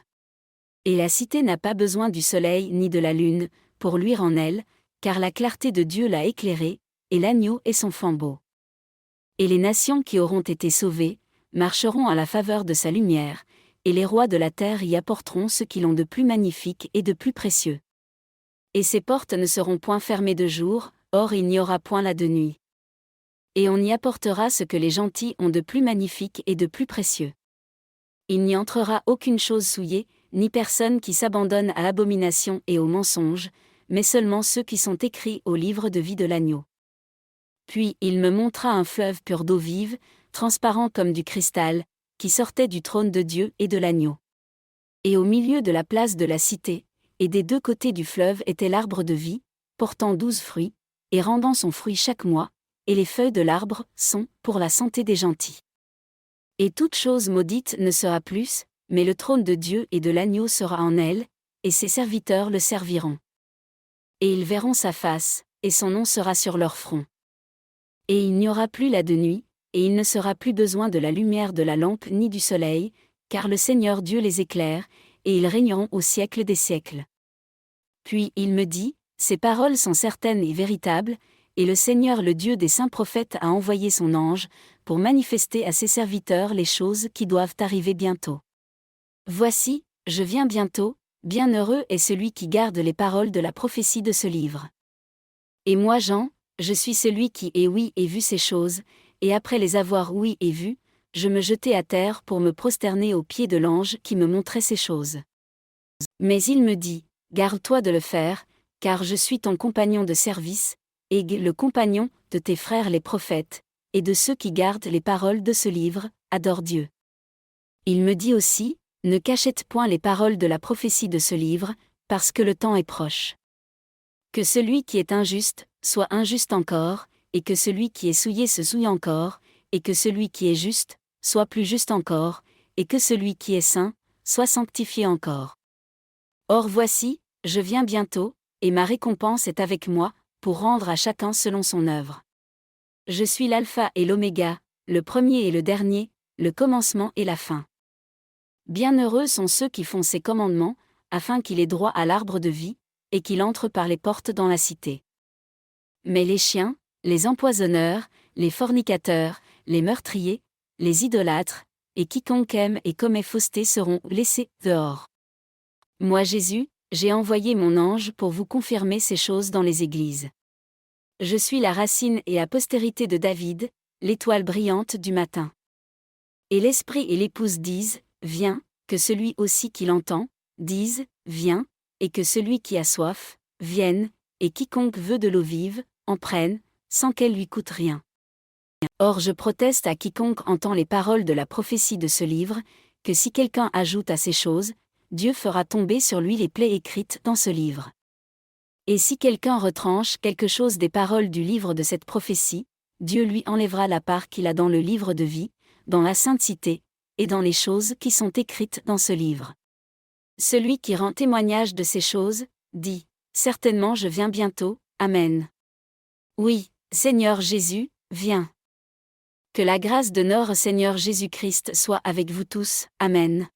Et la cité n'a pas besoin du soleil ni de la lune, pour luire en elle, car la clarté de Dieu l'a éclairée, et l'agneau est son flambeau. Et les nations qui auront été sauvées, marcheront à la faveur de sa lumière, et les rois de la terre y apporteront ce qu'ils ont de plus magnifique et de plus précieux. Et ses portes ne seront point fermées de jour, or il n'y aura point là de nuit. Et on y apportera ce que les gentils ont de plus magnifique et de plus précieux. Il n'y entrera aucune chose souillée, ni personne qui s'abandonne à l'abomination et au mensonge, mais seulement ceux qui sont écrits au livre de vie de l'agneau. Puis il me montra un fleuve pur d'eau vive, transparent comme du cristal, qui sortait du trône de Dieu et de l'agneau. Et au milieu de la place de la cité, et des deux côtés du fleuve était l'arbre de vie, portant 12 fruits, et rendant son fruit chaque mois, et les feuilles de l'arbre sont pour la santé des gentils. Et toute chose maudite ne sera plus, mais le trône de Dieu et de l'agneau sera en elle, et ses serviteurs le serviront. Et ils verront sa face, et son nom sera sur leur front. Et il n'y aura plus là de nuit, et il ne sera plus besoin de la lumière de la lampe ni du soleil, car le Seigneur Dieu les éclaire, et ils régneront au siècle des siècles. Puis il me dit, ces paroles sont certaines et véritables, et le Seigneur le Dieu des saints prophètes a envoyé son ange, pour manifester à ses serviteurs les choses qui doivent arriver bientôt. Voici, je viens bientôt, bienheureux est celui qui garde les paroles de la prophétie de ce livre. Et moi Jean, je suis celui qui ai ouï et vu ces choses, et après les avoir ouï et vues, je me jetai à terre pour me prosterner aux pieds de l'ange qui me montrait ces choses. Mais il me dit, garde-toi de le faire, car je suis ton compagnon de service, et le compagnon de tes frères les prophètes, et de ceux qui gardent les paroles de ce livre, adore Dieu. Il me dit aussi, ne cachette point les paroles de la prophétie de ce livre, parce que le temps est proche. Que celui qui est injuste, soit injuste encore, et que celui qui est souillé se souille encore, et que celui qui est juste, soit plus juste encore, et que celui qui est saint, soit sanctifié encore. Or voici, je viens bientôt, et ma récompense est avec moi, pour rendre à chacun selon son œuvre. Je suis l'alpha et l'oméga, le premier et le dernier, le commencement et la fin. Bienheureux sont ceux qui font ses commandements, afin qu'il ait droit à l'arbre de vie, et qu'il entre par les portes dans la cité. Mais les chiens, les empoisonneurs, les fornicateurs, les meurtriers, les idolâtres, et quiconque aime et commet fausseté seront laissés dehors. Moi Jésus, j'ai envoyé mon ange pour vous confirmer ces choses dans les églises. Je suis la racine et la postérité de David, l'étoile brillante du matin. Et l'esprit et l'épouse disent, viens, que celui aussi qui l'entend, dise, viens, et que celui qui a soif, vienne, et quiconque veut de l'eau vive, en prenne, sans qu'elle lui coûte rien. Or je proteste à quiconque entend les paroles de la prophétie de ce livre, que si quelqu'un ajoute à ces choses, Dieu fera tomber sur lui les plaies écrites dans ce livre. Et si quelqu'un retranche quelque chose des paroles du livre de cette prophétie, Dieu lui enlèvera la part qu'il a dans le livre de vie, dans la sainte cité, et dans les choses qui sont écrites dans ce livre. Celui qui rend témoignage de ces choses, dit, certainement je viens bientôt, Amen. Oui, Seigneur Jésus, viens. Que la grâce de notre Seigneur Jésus-Christ soit avec vous tous, Amen.